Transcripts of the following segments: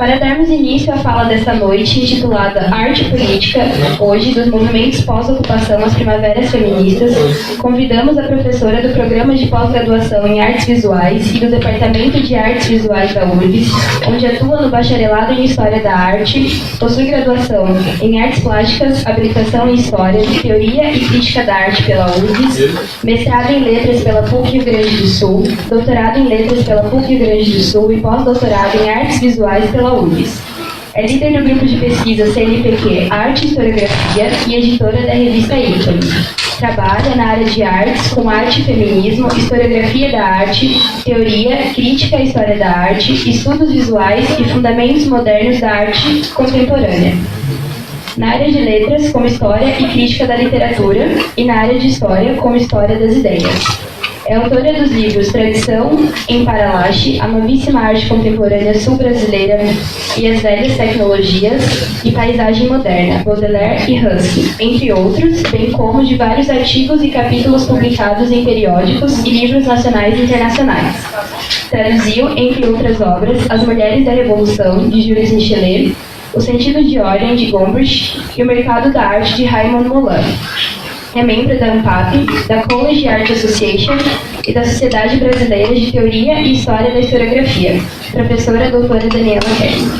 Para darmos início à fala desta noite, intitulada Arte e Política, hoje, dos movimentos pós-ocupação às primaveras feministas, convidamos a professora do Programa de Pós-Graduação em Artes Visuais e do Departamento de Artes Visuais da URGS, onde atua no Bacharelado em História da Arte, possui graduação em Artes Plásticas, habilitação em História, Teoria e Crítica da Arte pela URGS, mestrado em Letras pela PUC Rio Grande do Sul, doutorado em Letras pela PUC Rio Grande do Sul e pós-doutorado em Artes Visuais pela URGS. É líder do grupo de pesquisa CNPq Arte e Historiografia e editora da revista Ícone. Trabalha na área de artes com arte e feminismo, historiografia da arte, teoria, crítica à história da arte, estudos visuais e fundamentos modernos da arte contemporânea. Na área de letras, como história e crítica da literatura, e na área de história, como história das ideias. É autora dos livros Tradição em Paralaxe, A Novíssima Arte Contemporânea Sul-Brasileira e as Velhas Tecnologias e Paisagem Moderna, Baudelaire e Husky, entre outros, bem como de vários artigos e capítulos publicados em periódicos e livros nacionais e internacionais. Traduziu, entre outras obras, As Mulheres da Revolução, de Jules Michelet, O Sentido de Ordem, de Gombrich e O Mercado da Arte, de Raymond Moulin. É membro da ANPAP, da College Art Association e da Sociedade Brasileira de Teoria e História da Historiografia. Professora doutora Daniela Kelly.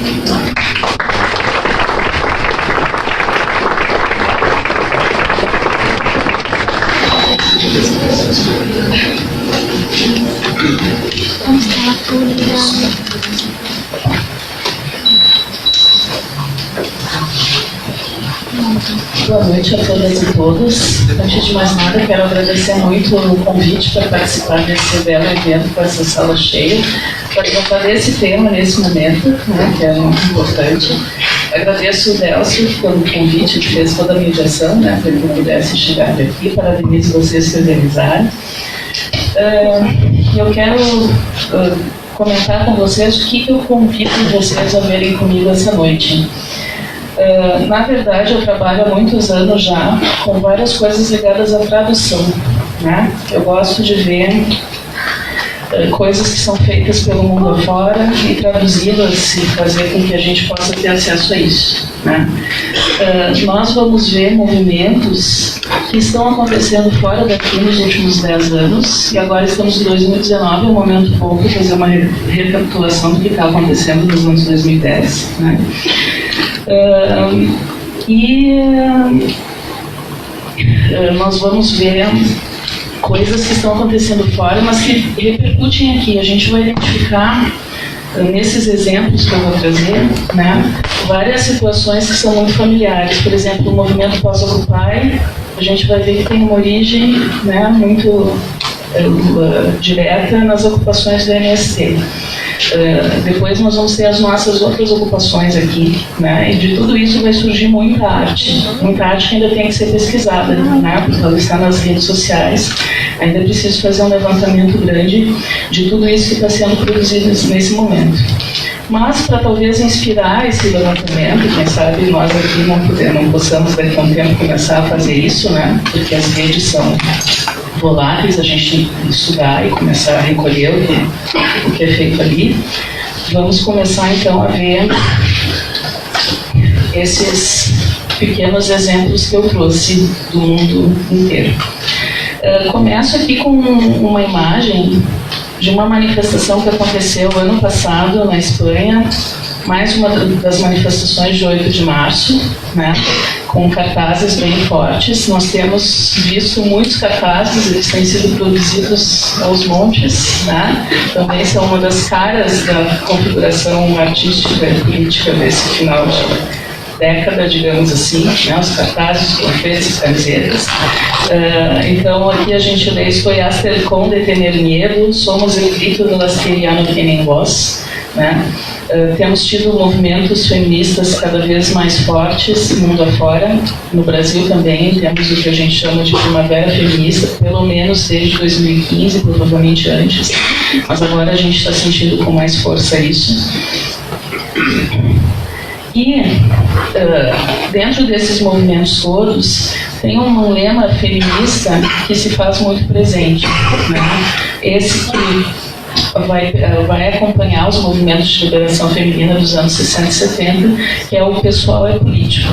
Boa noite a todas e todos. Antes de mais nada, quero agradecer muito o convite para participar desse belo evento com essa sala cheia, para tratar desse tema nesse momento, né, que é muito importante. Agradeço o Delcio pelo convite, que fez toda a mediação, né, para que eu pudesse chegar aqui. Parabenizo vocês que organizaram. Eu quero comentar com vocês o que eu convido vocês a verem comigo essa noite. Na verdade, eu trabalho há muitos anos já com várias coisas ligadas à tradução, né? Eu gosto de ver coisas que são feitas pelo mundo afora e traduzi-las e fazer com que a gente possa ter acesso a isso, né? Nós vamos ver movimentos que estão acontecendo fora daqui nos últimos 10 anos e agora estamos em 2019, é um momento pouco fazer uma recapitulação do que está acontecendo nos anos 2010, né? Nós vamos ver coisas que estão acontecendo fora, mas que repercutem aqui. A gente vai identificar, nesses exemplos que eu vou trazer, né, várias situações que são muito familiares. Por exemplo, o movimento pós-Occupy, a gente vai ver que tem uma origem, né, muito direta nas ocupações do MST. Depois nós vamos ter as nossas outras ocupações aqui, né? E de tudo isso vai surgir muita arte que ainda tem que ser pesquisada, né? Porque ela está nas redes sociais. Ainda preciso fazer um levantamento grande de tudo isso que está sendo produzido nesse momento. Mas para talvez inspirar esse levantamento, quem sabe nós aqui não possamos daqui a um tempo começar a fazer isso, né? Porque as redes são voláteis, a gente tem que estudar e começar a recolher o que é feito ali. Vamos começar então a ver esses pequenos exemplos que eu trouxe do mundo inteiro. Começo aqui com uma imagem de uma manifestação que aconteceu ano passado na Espanha, mais uma das manifestações de 8 de março, né, com cartazes bem fortes. Nós temos visto muitos cartazes, eles têm sido produzidos aos montes, né, também são uma das caras da configuração artística e política desse final de década, digamos assim, né, os cartazes, os panfletos, camisetas. Então, aqui a gente lê: "Estoy hasta el con de tener miedo, somos el grito de las que ya no tienen voz", né? Temos tido movimentos feministas cada vez mais fortes mundo afora. No Brasil também temos o que a gente chama de primavera feminista, pelo menos desde 2015, provavelmente antes, mas agora a gente está sentindo com mais força isso. E dentro desses movimentos todos tem um lema feminista que se faz muito presente, né? Esse que vai acompanhar os movimentos de liberação feminina dos anos 60 e 70, que é o Pessoal é Político.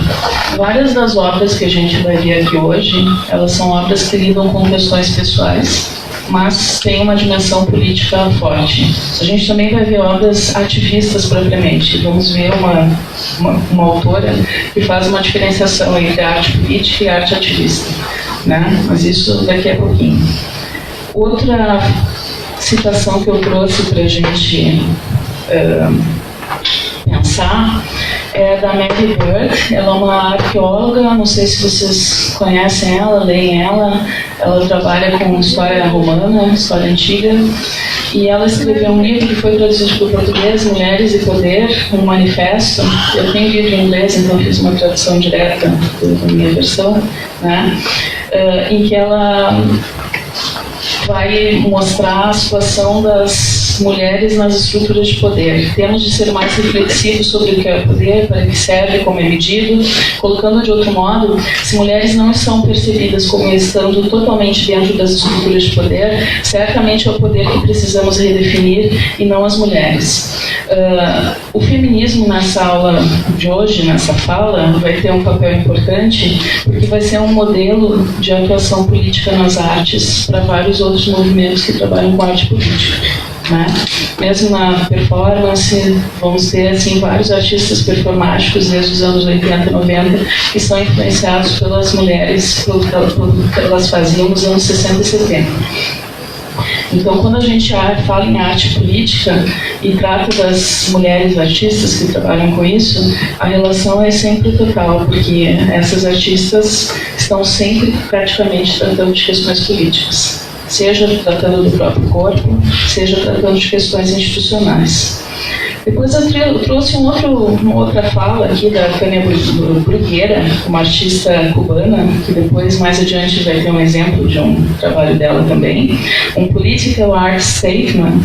Várias das obras que a gente vai ver aqui hoje, elas são obras que lidam com questões pessoais, mas tem uma dimensão política forte. A gente também vai ver obras ativistas propriamente. Vamos ver uma autora que faz uma diferenciação entre arte política e arte ativista, né? Mas isso daqui a pouquinho. Outra citação que eu trouxe para a gente pensar é da Mary Bird. Ela é uma arqueóloga, não sei se vocês conhecem ela, leem ela. Ela trabalha com história romana, história antiga, e ela escreveu um livro que foi traduzido para o português, Mulheres e Poder, um manifesto. Eu tenho livro em inglês, então fiz uma tradução direta da minha versão, né? Em que ela vai mostrar a situação das mulheres nas estruturas de poder. Temos de ser mais reflexivos sobre o que é poder, para que serve, como é medido. Colocando de outro modo, se mulheres não são percebidas como estando totalmente dentro das estruturas de poder, certamente é o poder que precisamos redefinir e não as mulheres. O feminismo nessa aula de hoje, nessa fala, vai ter um papel importante, porque vai ser um modelo de atuação política nas artes para vários outros movimentos que trabalham com arte política, né? Mesmo na performance, vamos ter assim, vários artistas performáticos desde os anos 80 e 90 que são influenciados pelas mulheres, pelo que elas faziam nos anos 60 e 70. Então, quando a gente fala em arte política e trata das mulheres artistas que trabalham com isso, a relação é sempre total, porque essas artistas estão sempre praticamente tratando de questões políticas, seja tratando do próprio corpo, seja tratando de questões institucionais. Depois eu trouxe uma outra fala aqui da Tânia Bruguera, uma artista cubana, que depois, mais adiante, vai ter um exemplo de um trabalho dela também. Um Political Art Statement.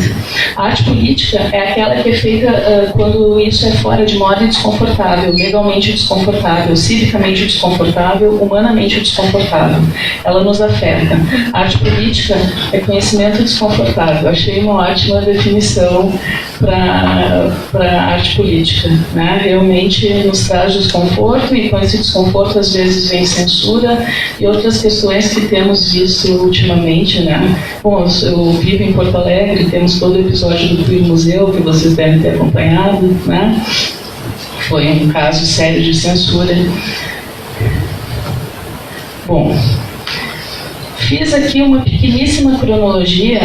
A arte política é aquela que é feita quando isso é fora de moda e desconfortável, legalmente desconfortável, civicamente desconfortável, humanamente desconfortável. Ela nos afeta. A arte política é conhecimento desconfortável. Achei uma ótima definição para arte política, né? Realmente nos traz desconforto, e com esse desconforto às vezes vem censura e outras questões que temos visto ultimamente, né? Bom, eu vivo em Porto Alegre, temos todo o episódio do Queer Museu, que vocês devem ter acompanhado, né? Foi um caso sério de censura. Bom, fiz aqui uma pequeníssima cronologia,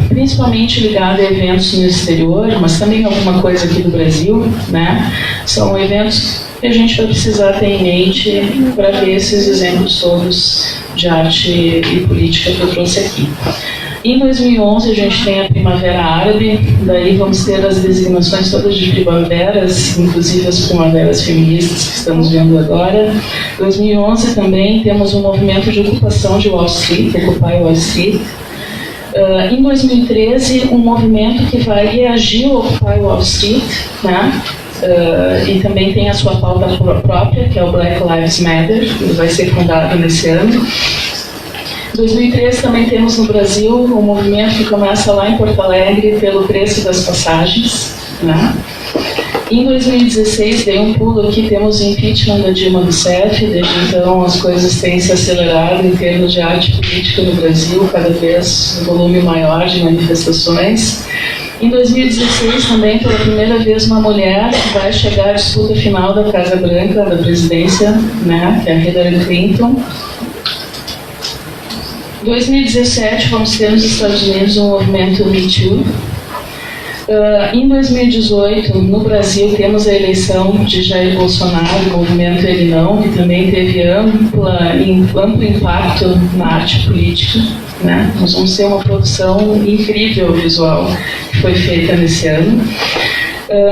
principalmente ligada a eventos no exterior, mas também alguma coisa aqui do Brasil, né? São eventos que a gente vai precisar ter em mente para ver esses exemplos todos de arte e política que eu trouxe aqui. Em 2011 a gente tem a Primavera Árabe, daí vamos ter as designações todas de primaveras, inclusive as primaveras feministas que estamos vendo agora. Em 2011 também temos um movimento de ocupação de Wall Street, Occupy Wall Street. Em 2013, um movimento que vai reagir ao Occupy Wall Street, né? E também tem a sua pauta própria, que é o Black Lives Matter, que vai ser fundado nesse ano. Em 2013 também temos no Brasil um movimento que começa lá em Porto Alegre pelo preço das passagens, né? Em 2016, dei um pulo aqui, temos o impeachment da Dilma Rousseff. Desde então as coisas têm se acelerado em termos de arte política no Brasil, cada vez um volume maior de manifestações. Em 2016 também, pela primeira vez, uma mulher vai chegar à disputa final da Casa Branca, da presidência, né, que é a Hillary Clinton. Em 2017 vamos ter nos Estados Unidos um movimento Me Too. Em 2018, no Brasil, temos a eleição de Jair Bolsonaro, o movimento Ele Não, que também teve amplo impacto na arte política, né? Nós vamos ter uma produção incrível visual que foi feita nesse ano.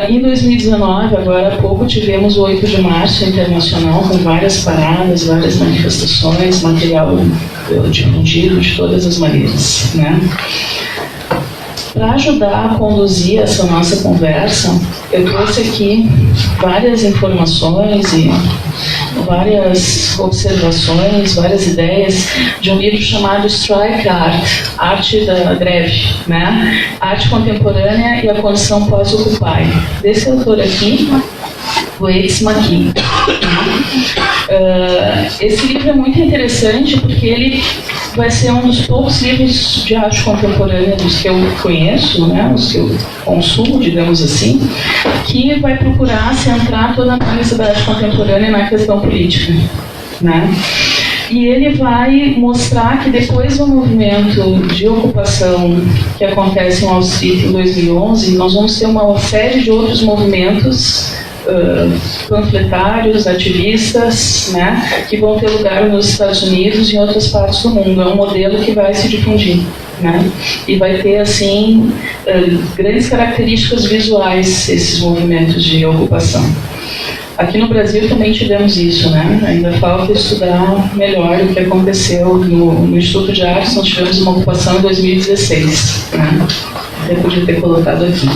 Em 2019, agora há pouco, tivemos o 8 de março internacional, com várias paradas, várias manifestações, material difundido de todas as maneiras, né? Para ajudar a conduzir essa nossa conversa, eu trouxe aqui várias informações e várias observações, várias ideias de um livro chamado Strike Art, Arte da Greve, né? Arte Contemporânea e a Condição Pós-Occupy, desse autor aqui, o Ace McKee. Esse livro é muito interessante porque ele vai ser um dos poucos livros de arte contemporânea dos que eu conheço, né, os que eu consumo, digamos assim, que vai procurar centrar toda a análise da arte contemporânea na questão política, né? E ele vai mostrar que depois do movimento de ocupação que acontece em Wall Street em 2011, nós vamos ter uma série de outros movimentos panfletários, ativistas, né, que vão ter lugar nos Estados Unidos e em outras partes do mundo. É um modelo que vai se difundir, né, e vai ter, assim, grandes características visuais esses movimentos de ocupação. Aqui no Brasil também tivemos isso, né? Ainda falta estudar melhor o que aconteceu no Instituto de Artes. Nós tivemos uma ocupação em 2016, né? Eu podia ter colocado aqui.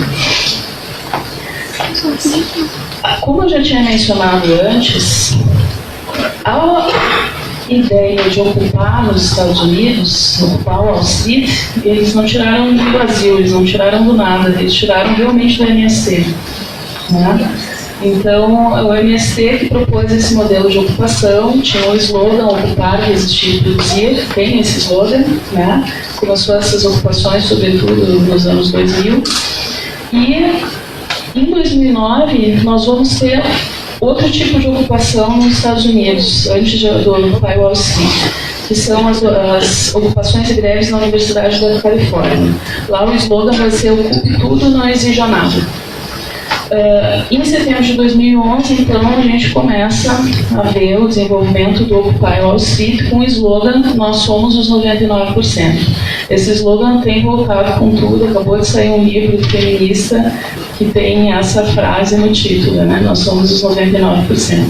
Como eu já tinha mencionado antes, a ideia de ocupar nos Estados Unidos, ocupar Wall Street, eles não tiraram do Brasil, eles não tiraram do nada, eles tiraram realmente do MST, né? Então, o MST que propôs esse modelo de ocupação, tinha o slogan ocupar, resistir e produzir, tem esse slogan, né? Começou essas ocupações, sobretudo nos anos 2000, e em 2009, nós vamos ter outro tipo de ocupação nos Estados Unidos, antes do Occupy Wall Street, que são as ocupações e greves na Universidade da Califórnia. Lá o slogan vai ser ocupe tudo, não exija nada. Em setembro de 2011, então, a gente começa a ver o desenvolvimento do Occupy Wall Street com o slogan Nós somos os 99%. Esse slogan tem voltado com tudo, acabou de sair um livro feminista que tem essa frase no título, né? Nós somos os 99%.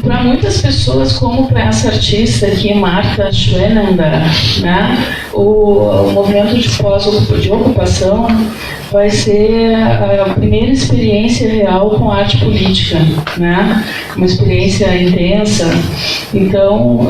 Para muitas pessoas, como para essa artista aqui, Martha Schwenender, né, o movimento de ocupação vai ser a primeira experiência real com arte política, né, uma experiência intensa. Então,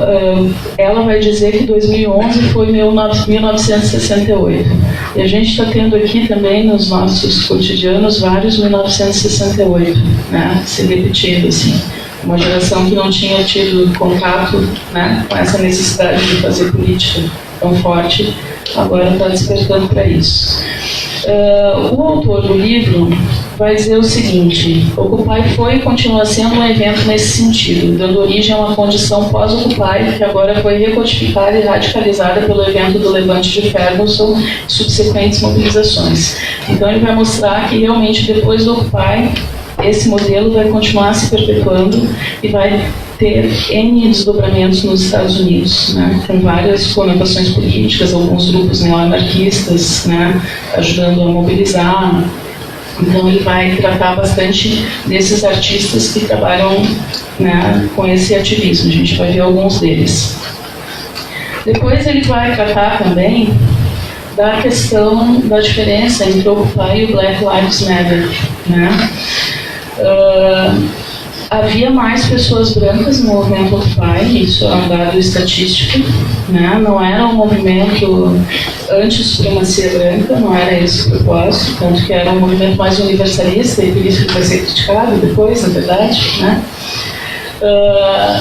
ela vai dizer que 2011 foi 1968. E a gente está tendo aqui também nos nossos cotidianos vários 1968, né, se repetindo assim. Uma geração que não tinha tido contato, né, com essa necessidade de fazer política tão forte, agora está despertando para isso. O autor do livro vai dizer o seguinte: Occupy foi e continua sendo um evento nesse sentido, dando origem a uma condição pós-Occupy que agora foi recodificada e radicalizada pelo evento do Levante de Ferguson e subsequentes mobilizações. Então ele vai mostrar que realmente depois do Occupy esse modelo vai continuar se perpetuando e vai ter N desdobramentos nos Estados Unidos, né, com várias conotações políticas, alguns grupos neoanarquistas, né, ajudando a mobilizar. Então ele vai tratar bastante desses artistas que trabalham, né, com esse ativismo. A gente vai ver alguns deles. Depois ele vai tratar também da questão da diferença entre o Occupy e o Black Lives Matter, né? Havia mais pessoas brancas no movimento Occupy, isso é um dado estatístico, né? Não era um movimento anti-supremacia branca, não era esse o propósito, tanto que era um movimento mais universalista e por isso que vai ser criticado depois, na verdade, né?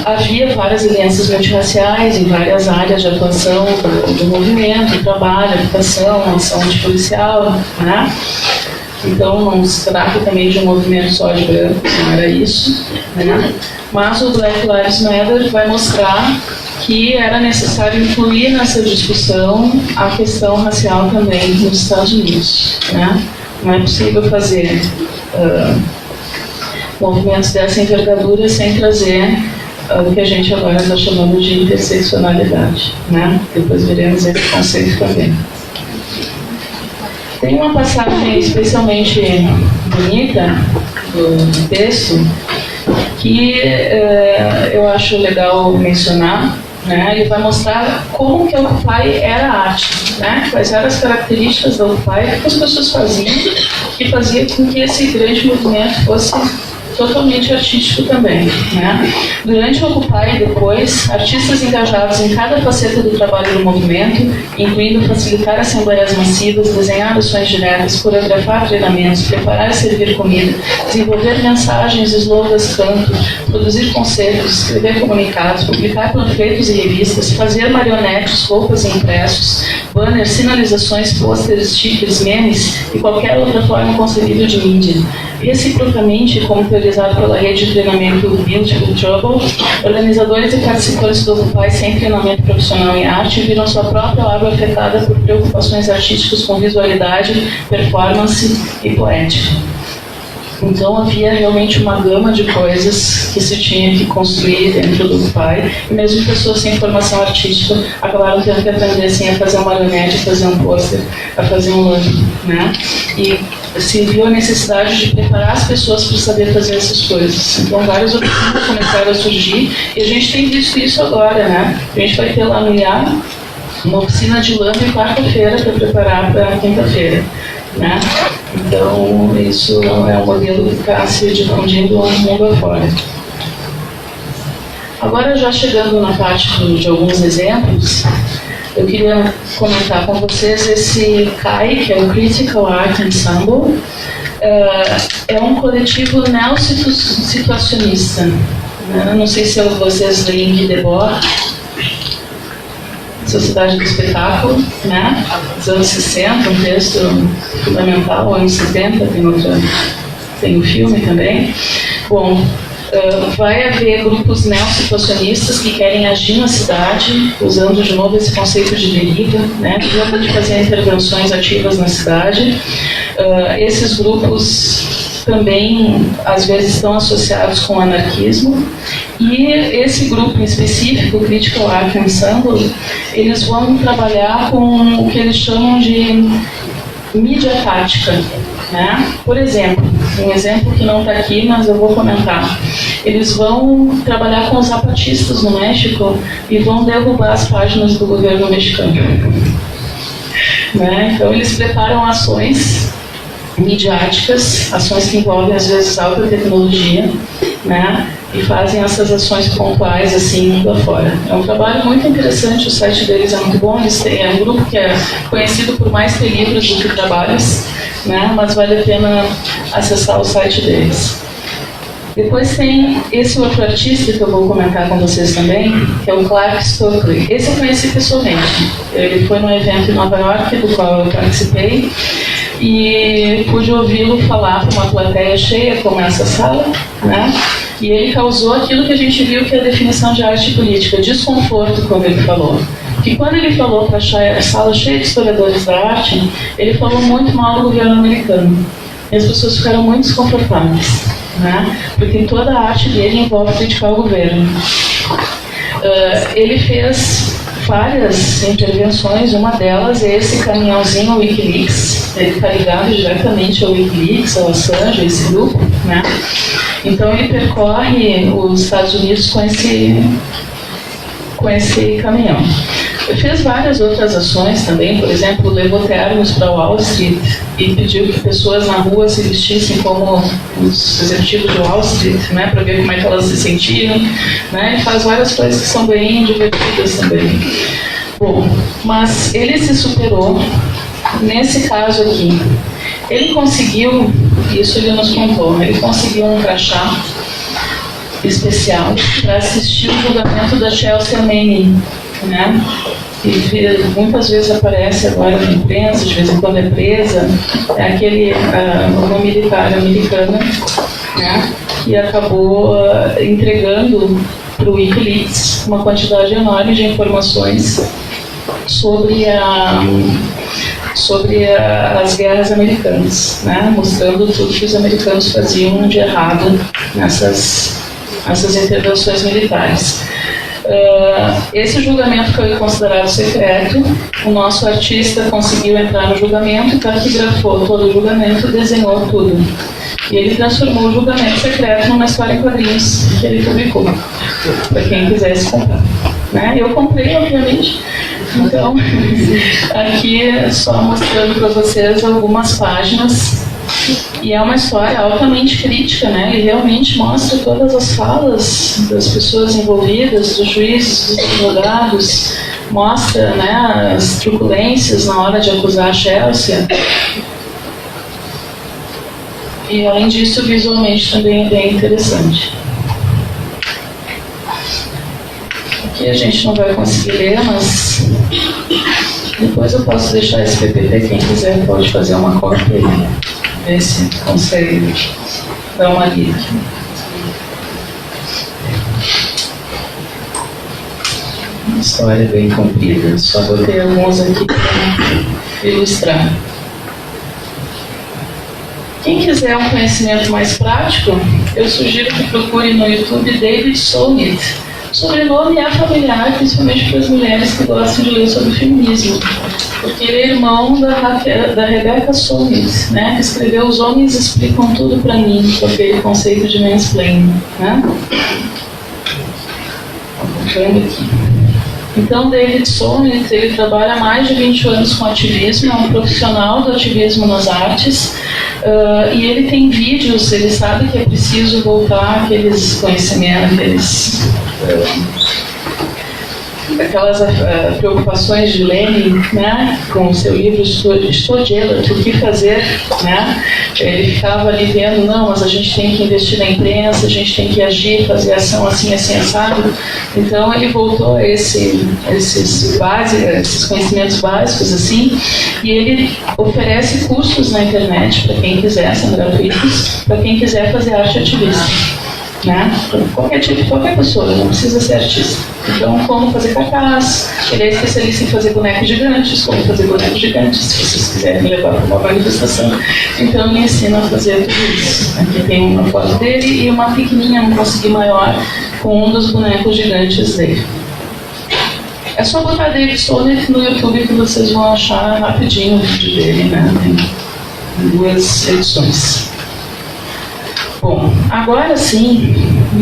Havia várias alianças multirraciais em várias áreas de atuação do movimento, trabalho, habitação, ação antipolicial, né? Então não se trata também de um movimento só de brancos, não era isso, né? Mas o Black Lives Matter vai mostrar que era necessário incluir nessa discussão a questão racial também nos Estados Unidos, né? Não é possível fazer movimentos dessa envergadura sem trazer o que a gente agora está chamando de interseccionalidade, né? Depois veremos esse conceito também. Tem uma passagem especialmente bonita do texto que eu acho legal mencionar, né? Ele vai mostrar como que a Occupy era arte, né? Quais eram as características da Occupy, o que as pessoas faziam e fazia com que esse grande movimento fosse totalmente artístico também, né? Durante o Occupy e depois, artistas engajados em cada faceta do trabalho do movimento, incluindo facilitar assembleias massivas, desenhar ações diretas, coreografar treinamentos, preparar e servir comida, desenvolver mensagens, slogans, canto, produzir concertos, escrever comunicados, publicar panfletos e revistas, fazer marionetes, roupas e impressos, banners, sinalizações, pôsteres, stickers, memes e qualquer outra forma concebível de mídia. Reciprocamente, como teorizado pela rede de treinamento Beautiful Trouble, organizadores e participantes do Occupy sem treinamento profissional em arte viram sua própria obra afetada por preocupações artísticas com visualidade, performance e poética. Então havia realmente uma gama de coisas que se tinha que construir dentro do Occupy, e mesmo pessoas sem formação artística acabaram tendo que aprender assim, a fazer uma marionete, a fazer um pôster, a fazer um lame, né? E se viu a necessidade de preparar as pessoas para saber fazer essas coisas. Então várias oficinas começaram a surgir, e a gente tem visto isso agora, né? A gente vai ter lá no IA uma oficina de lame quarta-feira para preparar para quinta-feira, né? Então, isso é um modelo que está se difundindo ao mundo afora. Agora, já chegando na parte de alguns exemplos, eu queria comentar com vocês esse CAI, que é o Critical Art Ensemble. É um coletivo neossituacionista. Eu não sei se vocês leem Guy Debord, Sociedade do Espetáculo, né? Dos anos 60, um texto fundamental, anos 70, tem o filme também. Bom, vai haver grupos neossituacionistas que querem agir na cidade, usando de novo esse conceito de deriva, né? De fazer intervenções ativas na cidade. Esses grupos também, às vezes, estão associados com o anarquismo. E esse grupo em específico, o Critical Art Ensemble, eles vão trabalhar com o que eles chamam de mídia tática, né? Por exemplo, um exemplo que não está aqui, mas eu vou comentar. Eles vão trabalhar com os zapatistas no México e vão derrubar as páginas do governo mexicano, né? Então, eles preparam ações midiáticas, ações que envolvem às vezes alta tecnologia, né? E fazem essas ações pontuais assim mundo afora. É um trabalho muito interessante, o site deles é muito bom, eles têm um grupo que é conhecido por mais ter livros do que trabalhos, né? Mas vale a pena acessar o site deles. Depois tem esse outro artista que eu vou comentar com vocês também, que é o Clark Stokely. Esse eu conheci pessoalmente. Ele foi num evento em Nova York, do qual eu participei, e pude ouvi-lo falar para uma plateia cheia, como essa sala, né? E ele causou aquilo que a gente viu que é a definição de arte política, desconforto, como ele falou. Que quando ele falou para a sala cheia de historiadores da arte, ele falou muito mal do governo americano. E as pessoas ficaram muito desconfortáveis, né? Porque toda a arte dele envolve criticar o governo. Ele fez várias intervenções, uma delas é esse caminhãozinho Wikileaks. Ele está ligado diretamente ao Wikileaks, ao Assange, esse grupo, né? Então ele percorre os Estados Unidos com esse caminhão. Ele fez várias outras ações também, por exemplo, levou ternos para Wall Street e pediu que pessoas na rua se vestissem como os executivos de Wall Street, né, para ver como é que elas se sentiam, né? Ele faz várias coisas que são bem divertidas também. Bom, mas ele se superou nesse caso aqui. Ele conseguiu, isso ele nos contou, ele conseguiu um crachá especial para assistir o julgamento da Chelsea Manning, né? Que muitas vezes aparece agora na imprensa, de vez em quando é presa, é uma militar americana, né? Que acabou entregando para o Wikileaks uma quantidade enorme de informações sobre as guerras americanas, né? Mostrando tudo que os americanos faziam de errado nessas intervenções militares. Esse julgamento foi considerado secreto. O nosso artista conseguiu entrar no julgamento, taquigrafou todo o julgamento, desenhou tudo. E ele transformou o julgamento secreto numa história em quadrinhos que ele publicou, para quem quisesse comprar. né? Eu comprei, obviamente. Então, aqui só mostrando para vocês algumas páginas. E é uma história altamente crítica, né? E realmente mostra todas as falas das pessoas envolvidas, dos juízes, dos advogados, mostra, né, as truculências na hora de acusar a Chelsea. E além disso, visualmente também é bem interessante. Aqui a gente não vai conseguir ler, mas depois eu posso deixar esse PPT, quem quiser pode fazer uma cópia e ver se consegue dar uma lida. Uma história bem comprida, só botei alguns aqui para ilustrar. Quem quiser um conhecimento mais prático, eu sugiro que procure no YouTube David Solnit. O sobrenome é familiar, principalmente para as mulheres que gostam de ler sobre feminismo, porque ele é irmão da Rebecca Solnit, né, que escreveu Os Homens Explicam Tudo para Mim, com aquele conceito de mansplaining, né? Aqui. Então, David Solnit, ele trabalha há mais de 20 anos com ativismo, é um profissional do ativismo nas artes, e ele tem vídeos, ele sabe que é preciso voltar aqueles conhecimentos, aquelas preocupações de Lenin, né, com o seu livro Estou Gelato, o que fazer, né? Ele ficava ali vendo, não, mas a gente tem que investir na imprensa, a gente tem que agir, fazer ação assim, assim, assado. Então ele voltou a esses conhecimentos básicos, assim, e ele oferece cursos na internet para quem quiser, são gratuitos, para quem quiser fazer arte ativista. Né? Qualquer pessoa, não precisa ser artista. Então, como fazer cartaz, ele é especialista em fazer bonecos gigantes, como fazer bonecos gigantes, se vocês quiserem levar para uma manifestação. Então, ele ensina a fazer tudo isso. Aqui tem uma foto dele e uma pequenininha, não consegui maior, com um dos bonecos gigantes dele. É só botar David Solnit no YouTube que vocês vão achar rapidinho o vídeo dele, né? Tem 2 edições. Bom, agora sim,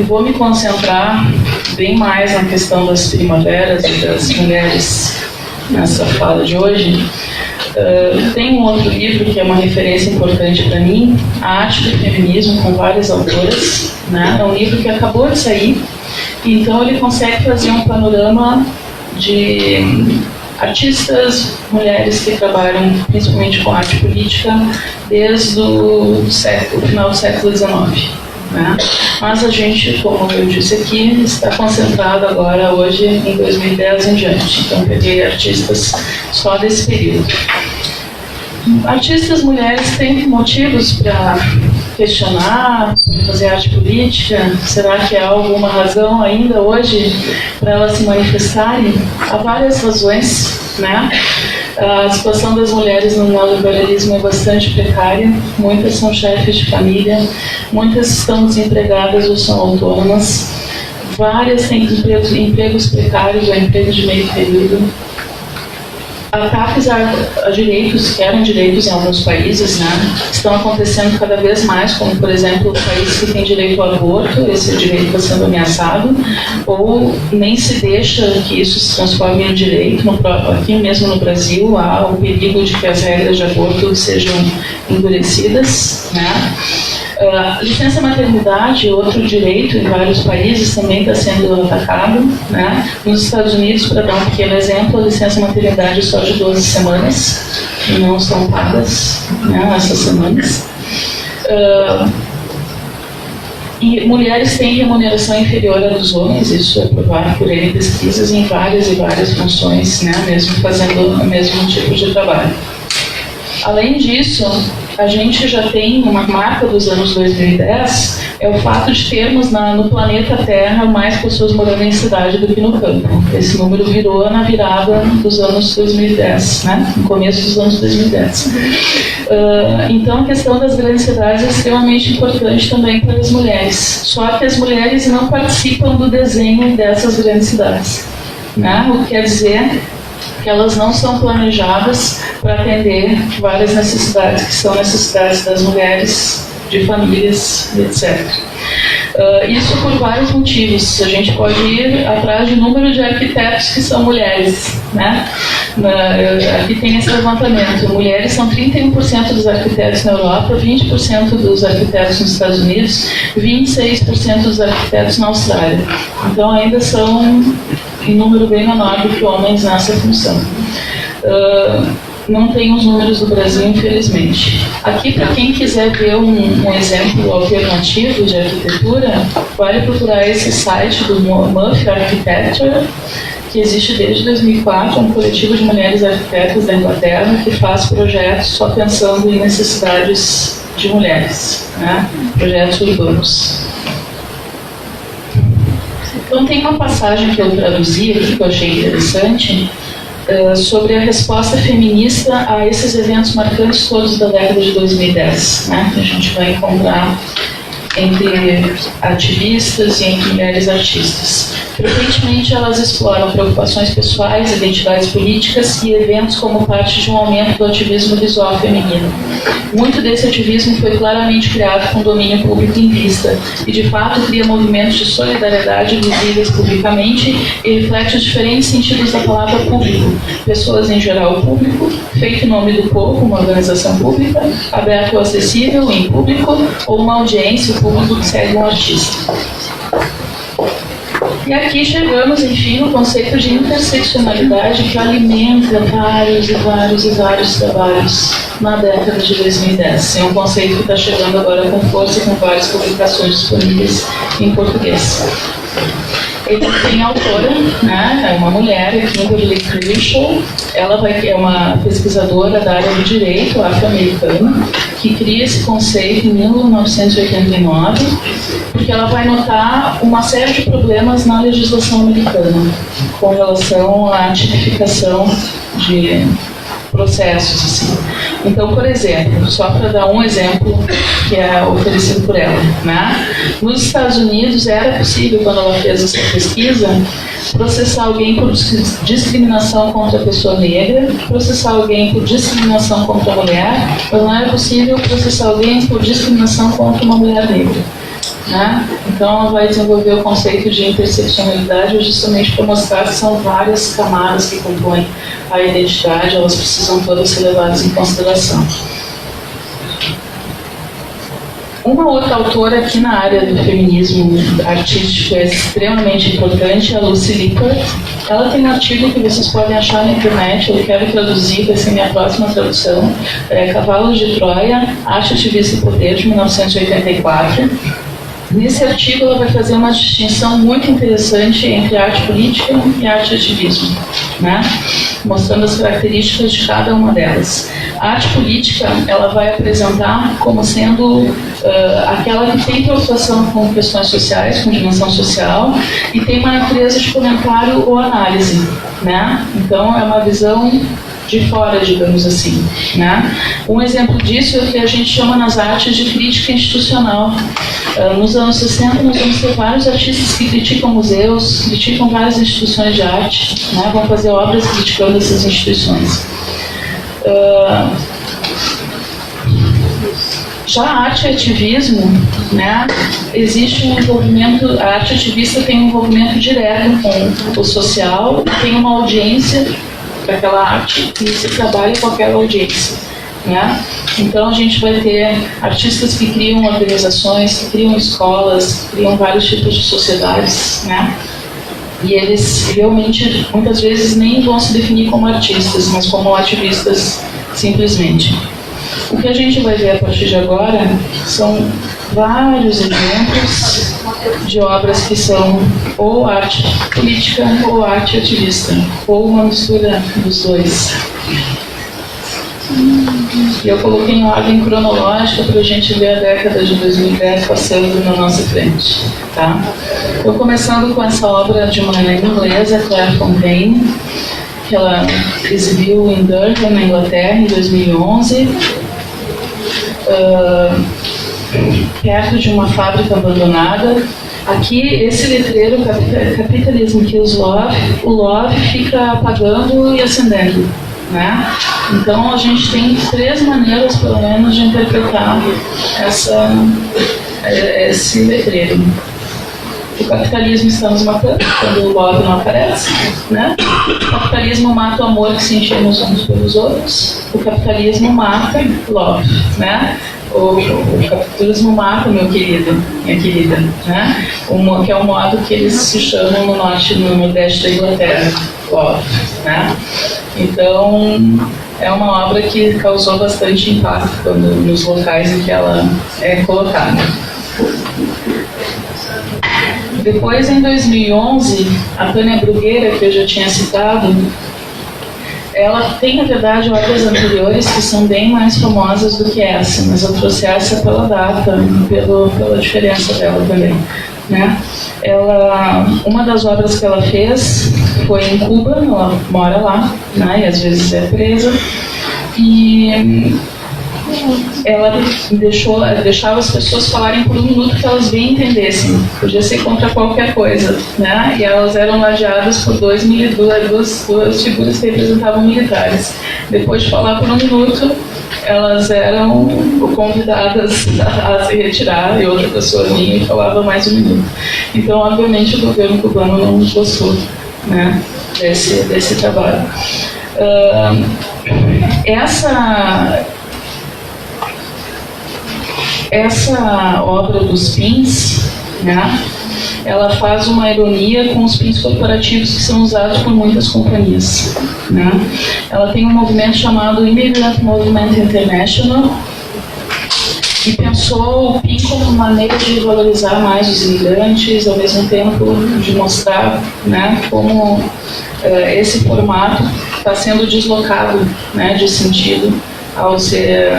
vou me concentrar bem mais na questão das primaveras e das mulheres nessa fala de hoje. Tem um outro livro que é uma referência importante para mim, A Arte do Feminismo, com várias autoras, né? É um livro que acabou de sair, então ele consegue fazer um panorama de artistas, mulheres que trabalham principalmente com arte política desde o final do século XIX. Né? Mas a gente, como eu disse aqui, está concentrado agora, hoje, em 2010 em diante. Então, peguei artistas só desse período. Artistas mulheres têm motivos para questionar, para fazer arte política? Será que há alguma razão ainda hoje para elas se manifestarem? Há várias razões, né? A situação das mulheres no neoliberalismo é bastante precária, muitas são chefes de família, muitas estão desempregadas ou são autônomas, várias têm empregos precários ou empregos de meio período. Ataques a direitos, que eram direitos em alguns países, né, estão acontecendo cada vez mais, como, por exemplo, o país que tem direito ao aborto, esse direito está sendo ameaçado, ou nem se deixa que isso se transforme em direito. Aqui mesmo no Brasil, há o perigo de que as regras de aborto sejam endurecidas, né. Licença maternidade, outro direito em vários países, também está sendo atacado, né? Nos Estados Unidos, para dar um pequeno exemplo, a licença maternidade é só de 12 semanas, e não são pagas, né, essas semanas. E mulheres têm remuneração inferior à dos homens, isso é provado por N pesquisas em várias e várias funções, né, mesmo fazendo o mesmo tipo de trabalho. Além disso, a gente já tem uma marca dos anos 2010, é o fato de termos no planeta Terra mais pessoas morando em cidade do que no campo. Esse número virou na virada dos anos 2010, né? No começo dos anos 2010. Então, a questão das grandes cidades é extremamente importante também para as mulheres. Só que as mulheres não participam do desenho dessas grandes cidades, né? O que quer dizer que elas não são planejadas para atender várias necessidades, que são necessidades das mulheres de famílias, etc. Isso por vários motivos. A gente pode ir atrás de número de arquitetos que são mulheres, né? Aqui tem esse levantamento. Mulheres são 31% dos arquitetos na Europa, 20% dos arquitetos nos Estados Unidos, 26% dos arquitetos na Austrália. Então ainda são em número bem menor do que homens nessa função. Não tem os números do Brasil, infelizmente. Aqui, para quem quiser ver um exemplo alternativo de arquitetura, vale procurar esse site do Muff Architecture, que existe desde 2004, é um coletivo de mulheres arquitetas da Inglaterra que faz projetos só pensando em necessidades de mulheres, né? Projetos urbanos. Então tem uma passagem que eu traduzi aqui, que eu achei interessante, sobre a resposta feminista a esses eventos marcantes todos da década de 2010, né? Que a gente vai encontrar entre ativistas e entre mulheres artistas. Frequentemente elas exploram preocupações pessoais, identidades políticas e eventos como parte de um aumento do ativismo visual feminino. Muito desse ativismo foi claramente criado com domínio público em vista e, de fato, cria movimentos de solidariedade visíveis publicamente e reflete os diferentes sentidos da palavra público. Pessoas em geral, público, feito em nome do povo, uma organização pública, aberto ou acessível, em público, ou uma audiência, o público que segue um artista. E aqui chegamos, enfim, no conceito de interseccionalidade que alimenta vários e vários e vários trabalhos na década de 2010. É um conceito que está chegando agora com força e com várias publicações disponíveis em português. Ele tem autora, né, é uma mulher, Kimberly Crenshaw. Ela é uma pesquisadora da área do direito afro-americana que cria esse conceito em 1989, porque ela vai notar uma série de problemas na legislação americana com relação à tipificação de processos, assim. Então, por exemplo, só para dar um exemplo que é oferecido por ela, né? Nos Estados Unidos era possível, quando ela fez essa pesquisa, processar alguém por discriminação contra a pessoa negra, processar alguém por discriminação contra a mulher, mas não era possível processar alguém por discriminação contra uma mulher negra. Né? Então ela vai desenvolver o conceito de interseccionalidade justamente para mostrar que são várias camadas que compõem a identidade, elas precisam todas ser levadas em consideração. Uma outra autora aqui na área do feminismo artístico é extremamente importante, é a Lucy Lippert. Ela tem um artigo que vocês podem achar na internet, eu quero traduzir, vai ser minha próxima tradução, Cavalos de Troia, Arte, Ativista e Poder, de 1984. Nesse artigo ela vai fazer uma distinção muito interessante entre arte política e arte ativismo, né? Mostrando as características de cada uma delas. A arte política ela vai apresentar como sendo aquela que tem preocupação com questões sociais, com dimensão social, e tem uma natureza de comentário ou análise, né? Então é uma visão de fora, digamos assim, né? Um exemplo disso é o que a gente chama nas artes de crítica institucional. Nos anos 60 nós vamos ter vários artistas que criticam museus, criticam várias instituições de arte, né? Vão fazer obras criticando essas instituições. Já a arte e ativismo, né, existe um envolvimento, a arte ativista tem um envolvimento direto com o social e tem uma audiência para aquela arte e se trabalha com aquela audiência, né? Então a gente vai ter artistas que criam organizações, que criam escolas, que criam vários tipos de sociedades, né? E eles realmente muitas vezes nem vão se definir como artistas, mas como ativistas simplesmente. O que a gente vai ver a partir de agora são vários exemplos de obras que são ou arte política ou arte ativista, ou uma mistura dos dois. E eu coloquei em ordem cronológica para a gente ver a década de 2010 passando na nossa frente. Tá? Estou começando com essa obra de uma inglesa, Claire Fontaine, que ela exibiu em Durham, na Inglaterra, em 2011. Perto de uma fábrica abandonada. Aqui, esse letreiro, Capitalism Kills Love, o love fica apagando e acendendo, né? Então a gente tem 3 maneiras, pelo menos, de interpretar esse letreiro. O capitalismo está nos matando, quando o love não aparece, né? O capitalismo mata o amor que sentimos uns pelos outros. O capitalismo mata love, né? O capitalismo mata, meu querido, minha querida, né? Que é o modo que eles se chamam no norte, no nordeste da Inglaterra, love, né? Então, é uma obra que causou bastante impacto nos locais em que ela é colocada. Depois, em 2011, a Tânia Bruguera, que eu já tinha citado, ela tem, na verdade, obras anteriores que são bem mais famosas do que essa, mas eu trouxe essa pela data, pela diferença dela também, né? Uma das obras que ela fez foi em Cuba, ela mora lá, né, e às vezes é presa, e ela deixava as pessoas falarem por 1 minuto que elas bem entendessem. Podia ser contra qualquer coisa, né? E elas eram ladeadas por duas figuras que representavam militares. Depois de falar por 1 minuto, elas eram convidadas a se retirar e outra pessoa vinha e falava mais 1 minuto. Então, obviamente, o governo cubano não gostou, né, desse trabalho. Essa obra dos pins, né, ela faz uma ironia com os pins corporativos que são usados por muitas companhias, né. Ela tem um movimento chamado Immigrant Movement International, que pensou o PIN como maneira de valorizar mais os imigrantes, ao mesmo tempo de mostrar, né, como esse formato está sendo deslocado, né, de sentido ao ser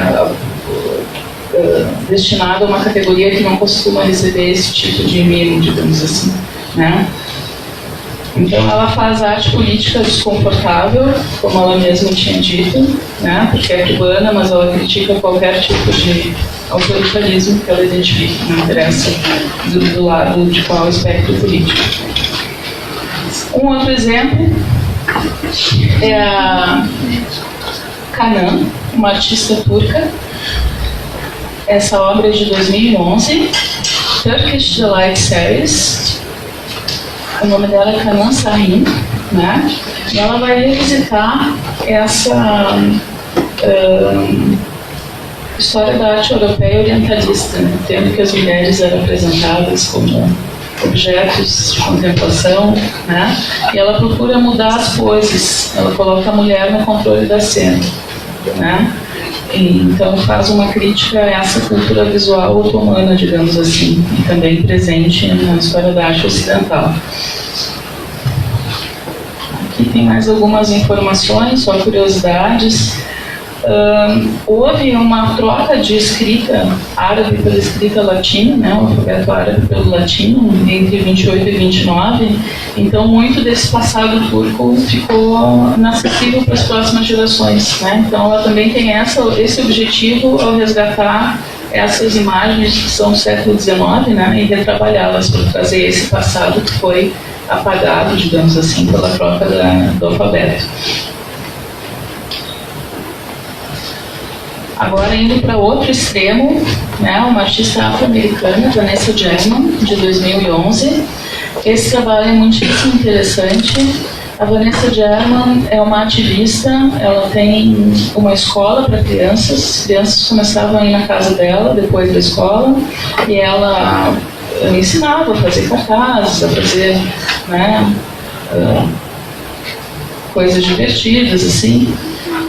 destinado a uma categoria que não costuma receber esse tipo de mimo, digamos assim, né? Então ela faz arte política desconfortável, como ela mesma tinha dito, né? Porque é cubana, mas ela critica qualquer tipo de autoritarismo que ela identifique, não interessa do lado de qual espectro político. Um outro exemplo é a Canan, uma artista turca. Essa obra é de 2011, Turkish Delight Series. O nome dela é Canan Sahin, né? E ela vai revisitar essa história da arte europeia orientalista, né? Tendo que as mulheres eram apresentadas como objetos de contemplação, né? E ela procura mudar as poses, ela coloca a mulher no controle da cena, né? Então faz uma crítica a essa cultura visual otomana, digamos assim, e também presente na história da arte ocidental. Aqui tem mais algumas informações, só curiosidades. Houve uma troca de escrita árabe pela escrita latina, né, o alfabeto árabe pelo latino, entre 28 e 29, então muito desse passado turco ficou inacessível para as próximas gerações, né? Então ela também tem esse objetivo ao resgatar essas imagens que são do século XIX, né, e retrabalhá-las para trazer esse passado que foi apagado, digamos assim, pela troca do alfabeto. Agora, indo para outro extremo, né, uma artista afro-americana, Vanessa German, de 2011. Esse trabalho é muitíssimo interessante. A Vanessa German é uma ativista, ela tem uma escola para crianças. As crianças começavam a ir na casa dela depois da escola e ela ensinava a fazer cartazes, a fazer, né, coisas divertidas, assim.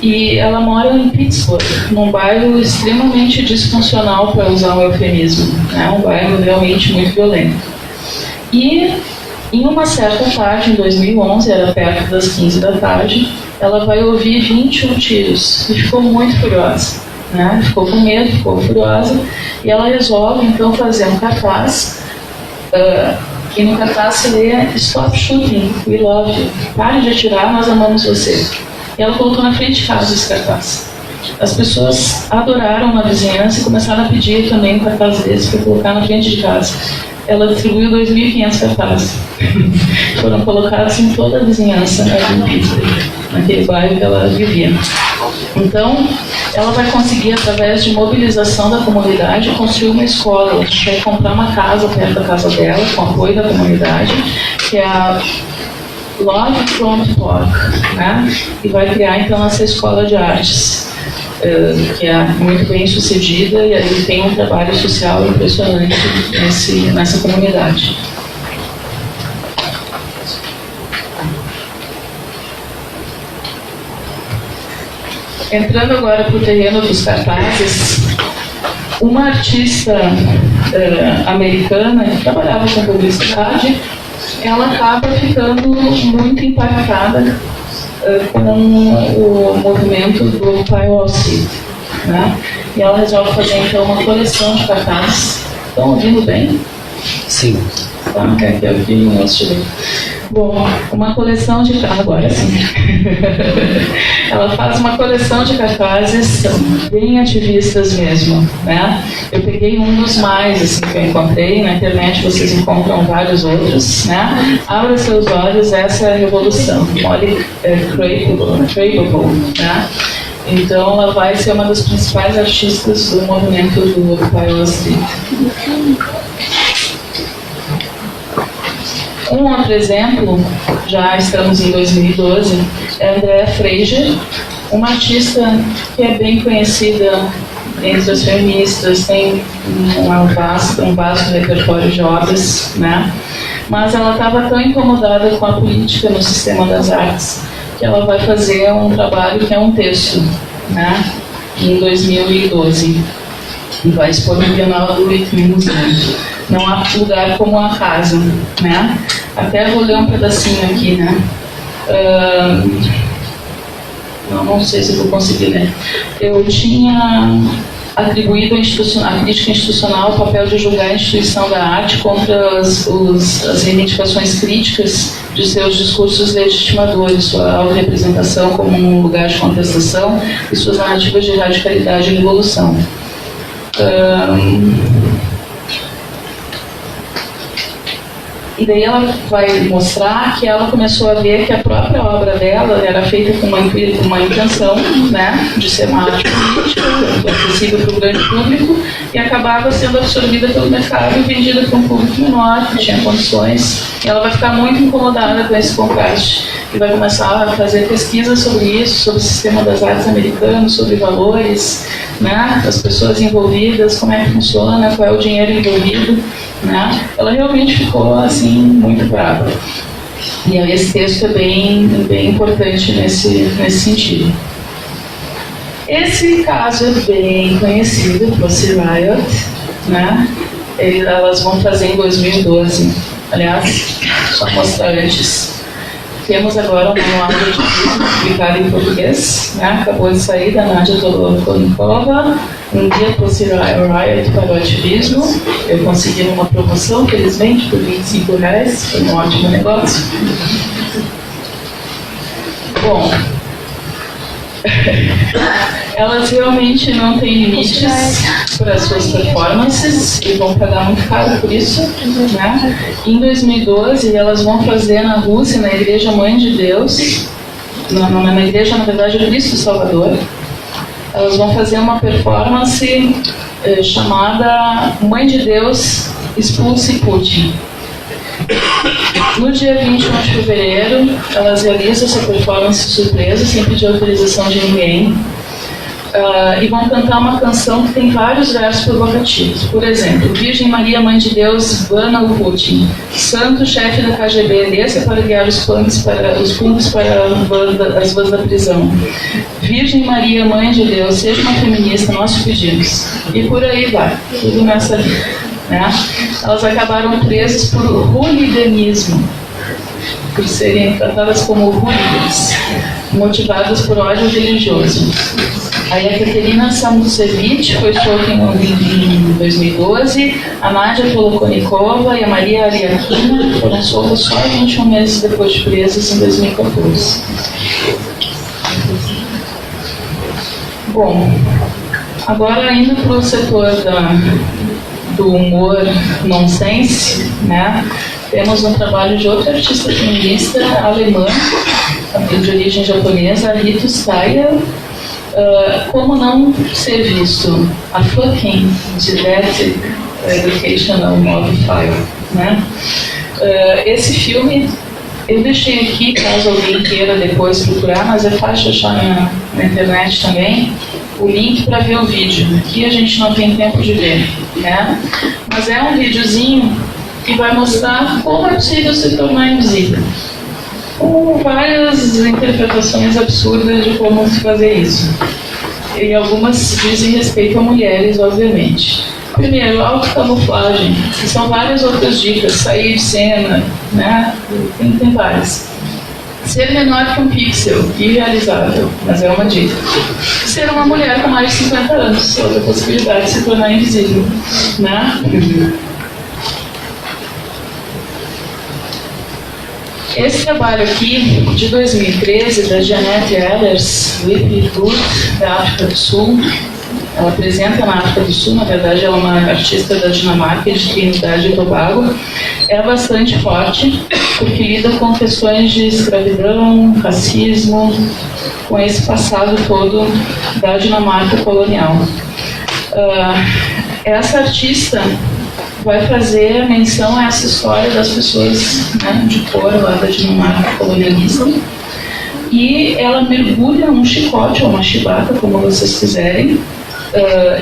E ela mora em Pittsburgh, num bairro extremamente disfuncional, para usar um eufemismo, né? Um bairro realmente muito violento. E em uma certa tarde, em 2011, era perto das 15 da tarde, ela vai ouvir 21 tiros e ficou muito furiosa, né? Ficou com medo, ficou furiosa, e ela resolve então fazer um cartaz, e no cartaz se lê "Stop shooting, we love you", pare de atirar, nós amamos você. E ela colocou na frente de casa esse cartaz. As pessoas adoraram na vizinhança e começaram a pedir também um cartaz desse para colocar na frente de casa. Ela distribuiu 2.500 cartazes. Foram colocados em toda a vizinhança aqui em Pittsburgh, naquele bairro que ela vivia. Então, ela vai conseguir, através de mobilização da comunidade, construir uma escola. Ela vai comprar uma casa perto da casa dela, com apoio da comunidade, que é a Love Front Park, né? E vai criar, então, essa escola de artes, que é muito bem sucedida, e aí tem um trabalho social impressionante nessa comunidade. Entrando agora para o terreno dos cartazes, uma artista americana que trabalhava com publicidade, ela acaba ficando muito impactada com o movimento do Occupy Wall Street, né? E ela resolve fazer então uma coleção de cartazes. Estão ouvindo bem? Sim. Tá, quer que eu vi um outro. Bom, uma coleção de... Agora sim. Ela faz uma coleção de cartazes bem ativistas mesmo, né? Eu peguei um dos mais, assim, que eu encontrei. Na internet vocês encontram vários outros, né? Abra seus olhos, essa é a revolução. Molly Craigable, né? Então ela vai ser uma das principais artistas do movimento do Occupy Wall Street. Um outro exemplo, já estamos em 2012, é a Andrea Fraser, uma artista que é bem conhecida entre as feministas, tem um vasto repertório de obras, né? Mas ela estava tão incomodada com a política no sistema das artes que ela vai fazer um trabalho que é um texto, né? Em 2012, e vai expor no Bienal do Whitney Museum. Não há lugar como a casa, né? Até vou ler um pedacinho aqui, né? Não sei se vou conseguir ler. Eu tinha atribuído à crítica institucional o papel de julgar a instituição da arte contra as reivindicações críticas de seus discursos legitimadores, sua autorrepresentação como um lugar de contestação e suas narrativas de radicalidade e revolução. E daí ela vai mostrar que ela começou a ver que a própria obra dela era feita com uma intenção, né, de ser uma arte política, acessível para o grande público, e acabava sendo absorvida pelo mercado e vendida para um público menor, que tinha condições. E ela vai ficar muito incomodada com esse contraste e vai começar a fazer pesquisas sobre isso, sobre o sistema das artes americano, sobre valores, né, das pessoas envolvidas, como é que funciona, qual é o dinheiro envolvido, né? Ela realmente ficou assim muito brava. E aí esse texto é bem importante nesse sentido. Esse caso é bem conhecido, Pussy Riot, né? Elas vão fazer em 2012. Aliás, só mostrar antes. Temos agora um manual de ativismo publicado em português, né? Acabou de sair, da Nádia Tolokonikova, um dia Pussy Riot para o ativismo. Eu consegui numa promoção, felizmente, por R$25, foi um ótimo negócio. Bom, elas realmente não têm limites para as suas performances e vão pagar muito caro por isso, né? Em 2012, elas vão fazer na Rússia, na Igreja Mãe de Deus, na igreja, na verdade, Cristo Salvador, elas vão fazer uma performance chamada Mãe de Deus Expulse Putin. No dia 21 de fevereiro, elas realizam essa performance surpresa, sem pedir autorização de ninguém, e vão cantar uma canção que tem vários versos provocativos. Por exemplo, Virgem Maria, Mãe de Deus, bana o Putin. Santo chefe da KGB, desça para guiar os punks para as vans da prisão. Virgem Maria, Mãe de Deus, seja uma feminista, nós te pedimos. E por aí vai, tudo nessa linha, né? Elas acabaram presas por hooliganismo, por serem tratadas como hooligans, motivadas por ódio religioso. Aí a Katerina Samusevich foi solta em 2012, a Nádia Tolokonikova e a Maria Ariakina foram soltas só 21 meses depois de presas em 2014. Bom, agora indo para o setor do humor nonsense, né? Temos um trabalho de outra artista feminista alemã, de origem japonesa, a Rita Steyr, Como não ser visto? A fucking genetic educational modifier, né? Esse filme eu deixei aqui, caso alguém queira depois procurar, mas é fácil achar na internet também, o link para ver o vídeo. Aqui a gente não tem tempo de ver, né? Mas é um videozinho que vai mostrar como é possível se tornar invisível, com várias interpretações absurdas de como se fazer isso. E algumas dizem respeito a mulheres, obviamente. Primeiro, autocamuflagem, que são várias outras dicas, sair de cena, né? Tem várias. Ser menor que um pixel, irrealizável, mas é uma dica. Ser uma mulher com mais de 50 anos, outra possibilidade de se tornar invisível, né? Esse trabalho aqui, de 2013, da Jeanette Ehlers, da África do Sul, ela apresenta na África do Sul, na verdade ela é uma artista da Dinamarca, de Trinidade e Tobago, é bastante forte, porque lida com questões de escravidão, racismo, com esse passado todo da Dinamarca colonial. Essa artista vai fazer menção a essa história das pessoas, né, de cor lá da Dinamarca colonialista, e ela mergulha um chicote ou uma chibata, como vocês quiserem,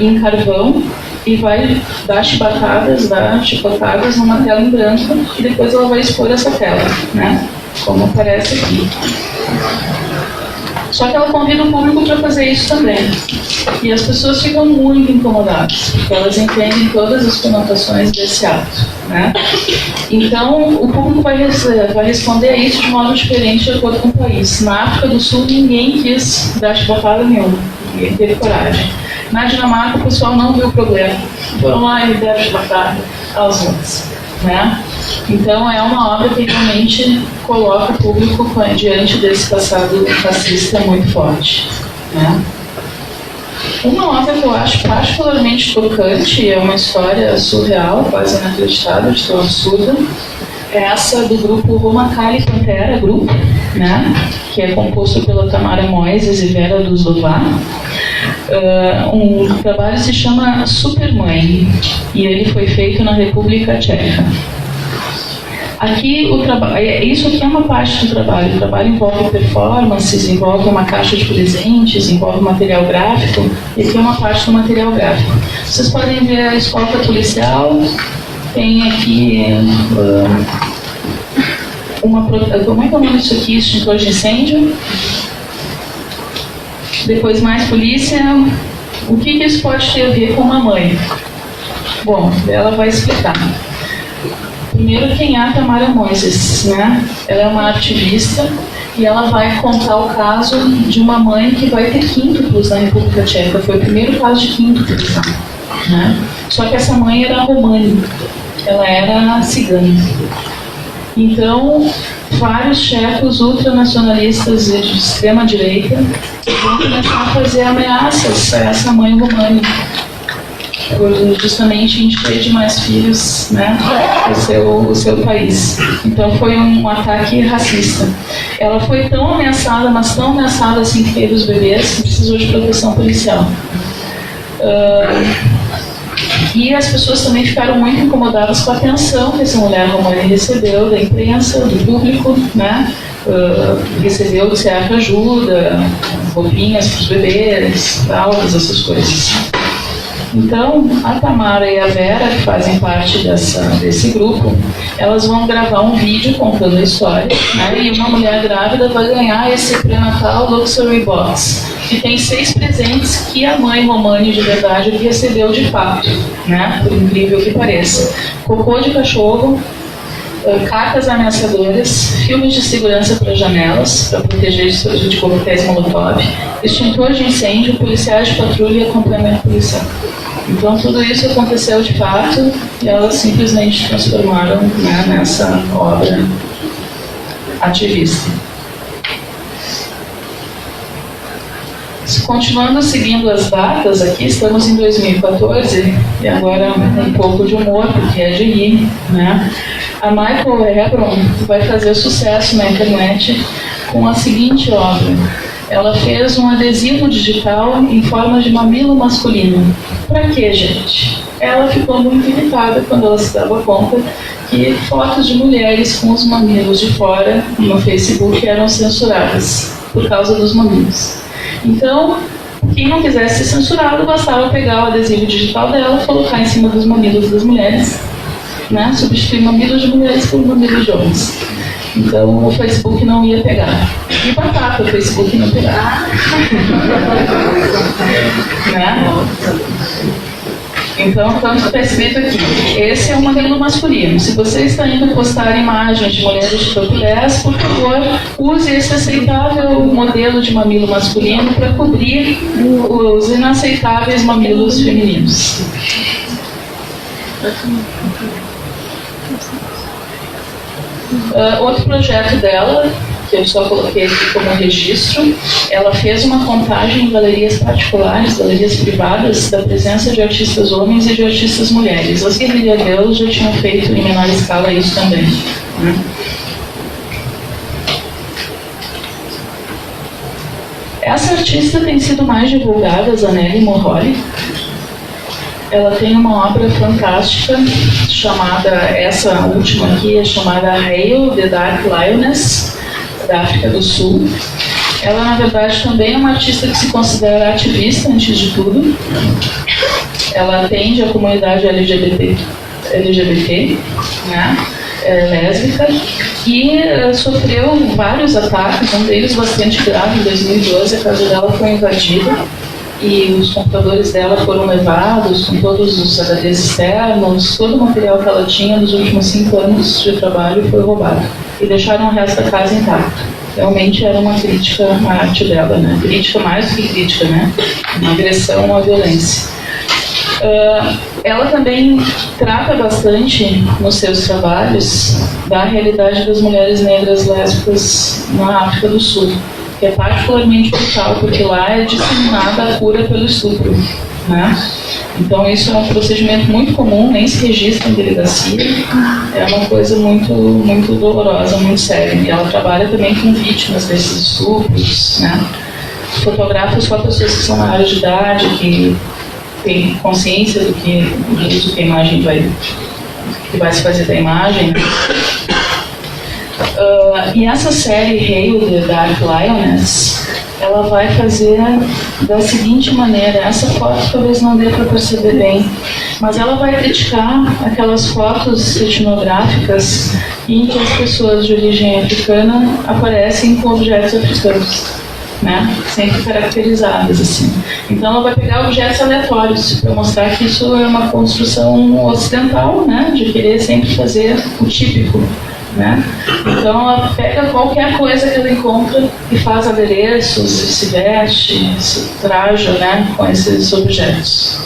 em carvão, e vai dar chicotadas numa tela em branco, e depois ela vai expor essa tela, né, como aparece aqui. Só que ela convida o público para fazer isso também. E as pessoas ficam muito incomodadas, porque elas entendem todas as conotações desse ato, né? Então, o público vai responder a isso de modo diferente de acordo com o país. Na África do Sul, ninguém quis dar chicotada nenhuma, ninguém teve coragem. Na Dinamarca, o pessoal não viu o problema. Foram lá e deram chicotada aos outros, né? Então, é uma obra que realmente coloca o público diante desse passado racista muito forte, né? Uma obra que eu acho particularmente tocante, é uma história surreal, quase inacreditável, de tão absurda, é essa do grupo Romakali Pantera Group, né? Que é composto pela Tamara Moises e Vera Duzová. Um trabalho se chama Supermãe, e ele foi feito na República Tcheca. Aqui, isso aqui é uma parte do trabalho. O trabalho envolve performances, envolve uma caixa de presentes, envolve material gráfico. E aqui é uma parte do material gráfico. Vocês podem ver a escolta policial. Tem aqui como é que é o nome disso aqui? Extintor de incêndio. Depois mais polícia. O que isso pode ter a ver com uma mãe? Bom, ela vai explicar. Primeiro, quem é a Tamara Moises, né? Ela é uma ativista e ela vai contar o caso de uma mãe que vai ter quíntuplos na República Tcheca. Foi o primeiro caso de quíntuplos, né? Só que essa mãe era romani, ela era cigana. Então, vários checos ultranacionalistas de extrema-direita vão começar a fazer ameaças a essa mãe romani, por justamente encher de mais filhos, né, o seu país. Então foi um ataque racista. Ela foi tão ameaçada, mas tão ameaçada assim que teve os bebês, que precisou de proteção policial. E as pessoas também ficaram muito incomodadas com a atenção que essa mulher romani recebeu da imprensa, do público, né? Recebeu de certa ajuda, roupinhas para os bebês, fraldas, essas coisas. Então, a Tamara e a Vera, que fazem parte desse grupo, elas vão gravar um vídeo contando a história, né? E uma mulher grávida vai ganhar esse pré-natal Luxury Box, que tem 6 presentes que a mãe romani de verdade recebeu de fato, né? Por incrível que pareça. Cocô de cachorro, cartas ameaçadoras, filmes de segurança para janelas, para proteger de coquetéis molotov, extintor de incêndio, policiais de patrulha e acompanhamento policial. Então tudo isso aconteceu de fato e elas simplesmente transformaram, né, nessa obra ativista. Continuando seguindo as datas, aqui estamos em 2014 e agora um pouco de humor, porque é de rir, né? A Michael Hebron vai fazer sucesso na internet com a seguinte obra. ela fez um adesivo digital em forma de mamilo masculino. Para quê, gente? Ela ficou muito irritada quando ela se dava conta que fotos de mulheres com os mamilos de fora no Facebook eram censuradas por causa dos mamilos. Então, quem não quisesse ser censurado, bastava pegar o adesivo digital dela e colocar em cima dos mamilos das mulheres, né? Substituir mamilos de mulheres por mamilos de homens. Então o Facebook não ia pegar. E batata, o Facebook não pegar. Né? Então, tanto está escrito aqui, esse é um mamilo masculino. Se você está indo postar imagens de mulheres de topless, por favor, use esse aceitável modelo de mamilo masculino para cobrir os inaceitáveis mamilos femininos. Outro projeto dela, que eu só coloquei aqui como registro, ela fez uma contagem em galerias particulares, galerias privadas, da presença de artistas homens e de artistas mulheres. As Guerrilla Girls já tinham feito em menor escala isso também. Né? Essa artista tem sido mais divulgada, Zanelli Morroli. Ela tem uma obra fantástica chamada, essa última aqui é chamada Hail, The Dark Lioness, da África do Sul. Ela, na verdade, também é uma artista que se considera ativista, antes de tudo. Ela atende a comunidade LGBT, né? É lésbica, e sofreu vários ataques, um deles bastante grave. Em 2012, a casa dela foi invadida e os computadores dela foram levados, com todos os HDs externos, todo o material que ela tinha nos últimos 5 anos de trabalho foi roubado. E deixaram o resto da casa intacto. Realmente era uma crítica à arte dela, né? Crítica mais do que crítica, né? Uma agressão à violência. Ela também trata bastante nos seus trabalhos da realidade das mulheres negras lésbicas na África do Sul, que é particularmente brutal, porque lá é disseminada a cura pelo estupro, né? Então isso é um procedimento muito comum, nem se registra em delegacia, é uma coisa muito, muito dolorosa, muito séria. E ela trabalha também com vítimas desses estupros, né? Fotografa só pessoas que são maiores de idade, que têm consciência do uso que a imagem que vai se fazer da imagem. E essa série Hail, The Dark Lioness, ela vai fazer da seguinte maneira. Essa foto talvez não dê para perceber bem, mas ela vai criticar aquelas fotos etnográficas em que as pessoas de origem africana aparecem com objetos africanos, né? Sempre caracterizadas assim. Então ela vai pegar objetos aleatórios para mostrar que isso é uma construção ocidental, né? De querer sempre fazer o típico. Né? Então ela pega qualquer coisa que ela encontra e faz adereços, se veste, se traja, né, com esses objetos.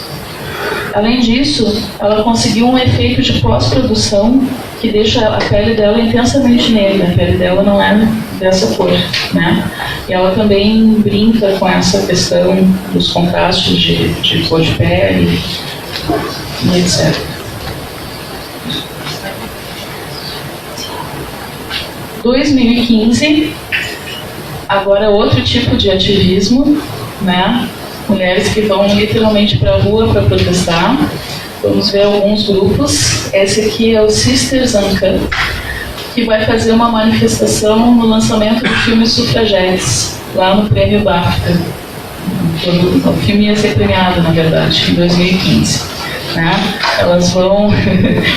Além disso, ela conseguiu um efeito de pós-produção que deixa a pele dela intensamente negra. A pele dela não é dessa cor, né? E ela também brinca com essa questão dos contrastes de cor de pele e etc. 2015, agora outro tipo de ativismo, né? Mulheres que vão literalmente para a rua para protestar. Vamos ver alguns grupos. Esse aqui é o Sisters Uncut, que vai fazer uma manifestação no lançamento do filme Suffragettes, lá no Prêmio BAFTA. O filme ia ser premiado, na verdade, em 2015. Né? Elas vão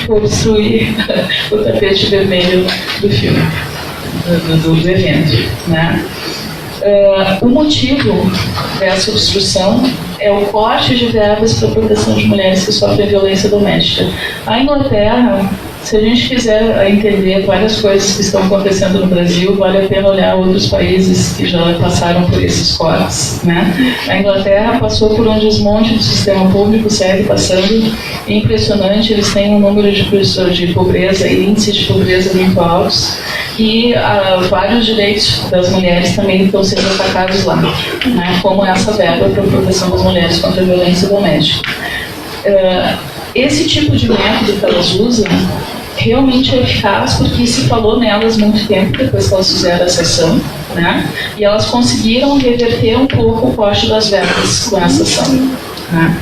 obstruir o tapete vermelho do filme, do evento. Né? O motivo dessa obstrução é o corte de verbas para a proteção de mulheres que sofrem violência doméstica. A Inglaterra, se a gente quiser entender várias coisas que estão acontecendo no Brasil, vale a pena olhar outros países que já passaram por esses cortes. Né? A Inglaterra passou por um desmonte do sistema público, segue passando. É impressionante, eles têm um número de pobreza e índices de pobreza muito altos. E vários direitos das mulheres também estão sendo atacados lá, né? Como essa verba para a proteção das mulheres contra a violência doméstica. Esse tipo de método que elas usam realmente é eficaz porque se falou nelas muito tempo depois que elas fizeram a sessão, né? E elas conseguiram reverter um pouco o corte das verbas com essa ação, né?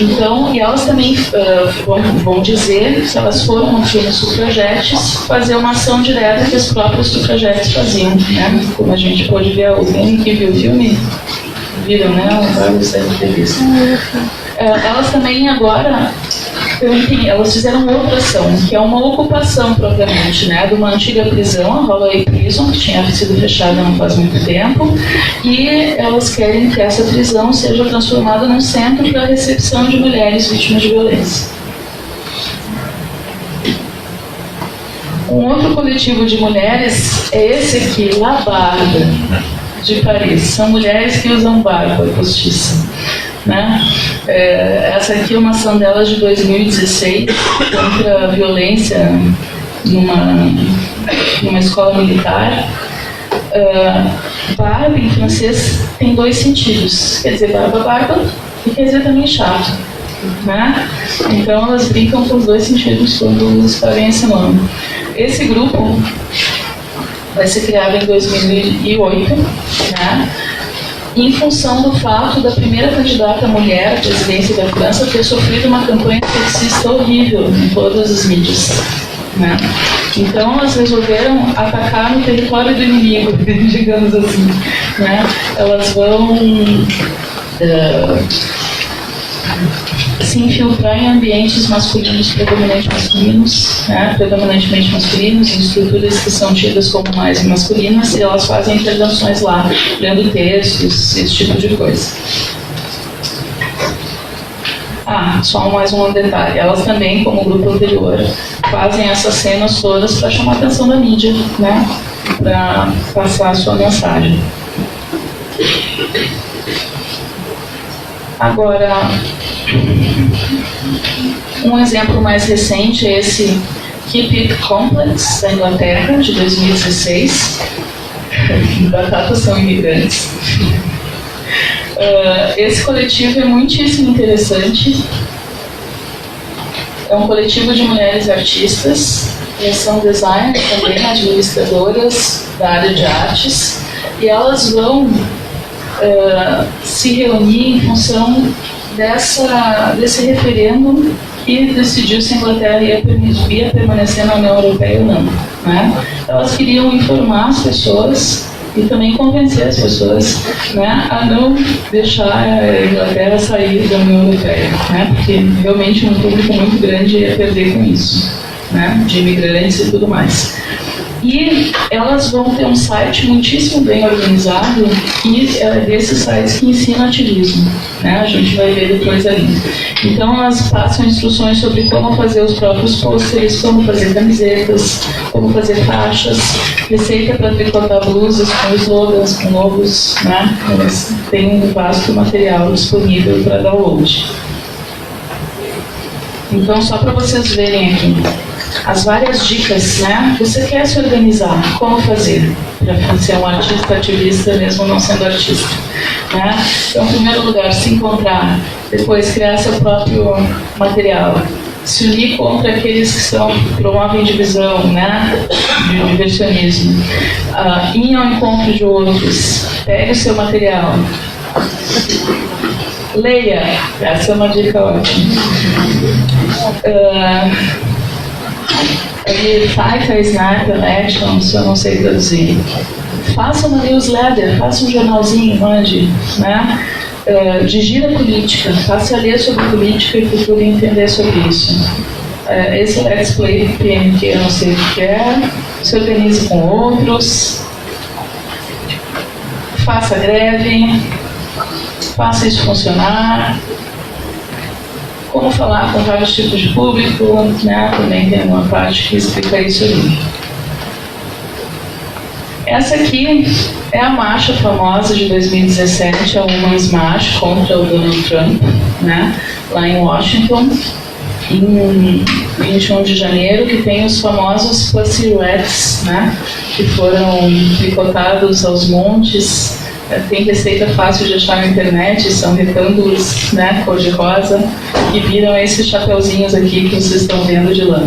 Então, e elas também vão dizer, se elas foram um filme sufragetes, fazer uma ação direta que as próprias sufragetes faziam, né? Como a gente pode ver, alguém que viu o filme, viram, né? Vários devem ter visto. Elas também agora, elas fizeram outra ação, que é uma ocupação propriamente, né, de uma antiga prisão, a Holloway Prison, que tinha sido fechada não faz muito tempo, e elas querem que essa prisão seja transformada num centro para a recepção de mulheres vítimas de violência. Um outro coletivo de mulheres é esse aqui, La Barbe, de Paris. São mulheres que usam barba postiça, né? Essa aqui é uma ação delas de 2016 contra a violência numa escola militar. Barba em francês tem dois sentidos, quer dizer barba e quer dizer também chato, né? Então elas brincam com os dois sentidos quando escrevem esse nome. Esse grupo vai ser criado em 2008, né? Em função do fato da primeira candidata mulher à presidência da França ter sofrido uma campanha sexista horrível em todas as mídias, né? Então elas resolveram atacar no território do inimigo, digamos assim, né? Elas vão se infiltrar em ambientes masculinos, predominantemente masculinos, em estruturas que são tidas como mais masculinas, e elas fazem intervenções lá, lendo textos, esse tipo de coisa. Só mais um detalhe, elas também, como o grupo anterior, fazem essas cenas todas para chamar a atenção da mídia, né, para passar a sua mensagem. Agora, um exemplo mais recente é esse Keep It Complex, da Inglaterra, de 2016. Batatas são imigrantes. Esse coletivo é muitíssimo interessante. É um coletivo de mulheres artistas, elas são designers também, administradoras da área de artes, e elas vão se reunir em função desse referendo que decidiu se a Inglaterra ia permanecer na União Europeia ou não, né? Elas queriam informar as pessoas e também convencer as pessoas, né, a não deixar a Inglaterra sair da União Europeia, né? Porque realmente um público muito grande ia perder com isso, né, de imigrantes e tudo mais. E elas vão ter um site muitíssimo bem organizado, que é desses sites que ensina ativismo, né? A gente vai ver depois ali. Então elas passam instruções sobre como fazer os próprios pôsteres, como fazer camisetas, como fazer faixas, receita para tricotar blusas com slogans, com logos, né? Elas têm um vasto material disponível para download. Então, só para vocês verem aqui as várias dicas, né? Você quer se organizar, como fazer para ser um artista ativista mesmo não sendo artista, né? Então, em primeiro lugar, se encontrar, depois criar seu próprio material, se unir contra aqueles que promovem divisão, né? De diversionismo, ir ao encontro de outros, pegue o seu material, leia, essa é uma dica ótima. Taika Sniper Actions, eu não sei traduzir. Faça uma newsletter, faça um jornalzinho, mande, né? De gira política, faça ler sobre política e procure entender sobre isso. Esse Let's Play PMQ, eu não sei o que é. Se organize com outros. Faça greve. Faça isso funcionar. Como falar com vários tipos de público, né? Também tem uma parte que explica isso ali. Essa aqui é a marcha famosa de 2017, a Women's March contra o Donald Trump, né? Lá em Washington, em 21 de janeiro, que tem os famosos Pussyrettes, né? Que foram tricotados aos montes. Tem receita fácil de achar na internet, são retângulos, né, cor de rosa, que viram esses chapeuzinhos aqui que vocês estão vendo de lã.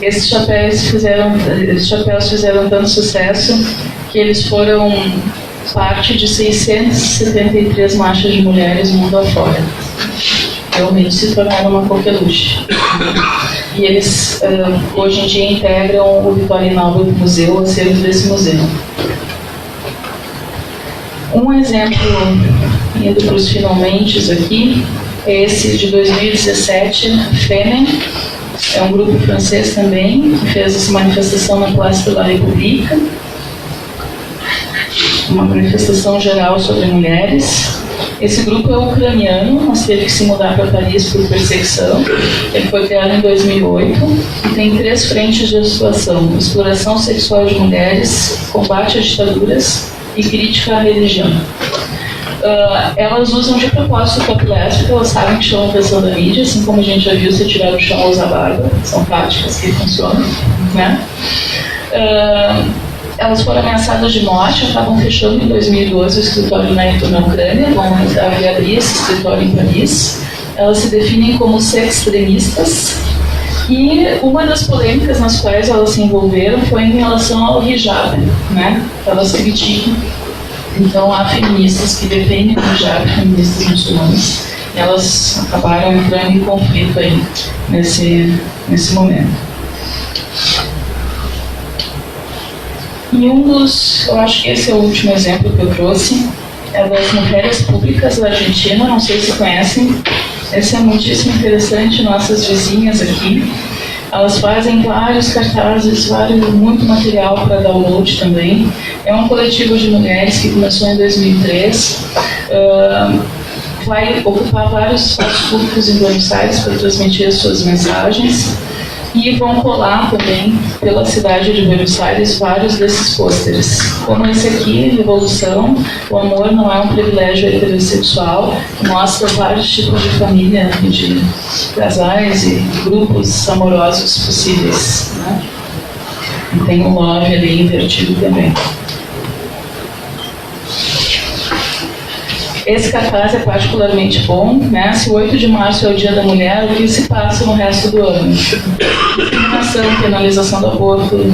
esses chapéus fizeram tanto sucesso que eles foram parte de 673 marchas de mulheres mundo afora. Realmente se tornaram uma coqueluche. E eles, hoje em dia, integram o Vitorinoble Museu, o acervo desse museu. Um exemplo, indo para os finalmente aqui, é esse de 2017, Femen. É um grupo francês também, que fez essa manifestação na Place de la République. Uma manifestação geral sobre mulheres. Esse grupo é ucraniano, mas teve que se mudar para Paris por perseguição. Ele foi criado em 2008 e tem 3 frentes de atuação: exploração sexual de mulheres, combate a ditaduras e crítica à religião. Elas usam de propósito o topless, porque elas sabem que chamam a atenção da mídia, assim como a gente já viu se tirar do chão ou usar barba. São táticas que funcionam, né? Elas foram ameaçadas de morte, acabam fechando em 2012 o escritório na Ucrânia, vão abrir esse escritório em Paris. Elas se definem como sextremistas e uma das polêmicas nas quais elas se envolveram foi em relação ao hijab, né? Elas criticam. Então há feministas que defendem o hijab, feministas muçulmanas, e elas acabaram entrando em conflito aí nesse momento. E eu acho que esse é o último exemplo que eu trouxe, é das mulheres públicas da Argentina, não sei se conhecem. Esse é muitíssimo interessante, nossas vizinhas aqui. Elas fazem vários cartazes, muito material para download também. É um coletivo de mulheres que começou em 2003. Vai ocupar vários espaços públicos em Buenos Aires para transmitir as suas mensagens. E vão colar também pela cidade de Buenos Aires vários desses pôsteres. Como esse aqui, Revolução, o amor não é um privilégio heterossexual, mostra vários tipos de família, de casais e grupos amorosos possíveis, né? E tem um love ali invertido também. Esse cartaz é particularmente bom, né? Se o 8 de março é o Dia da Mulher, o que se passa no resto do ano? Discriminação, penalização do aborto,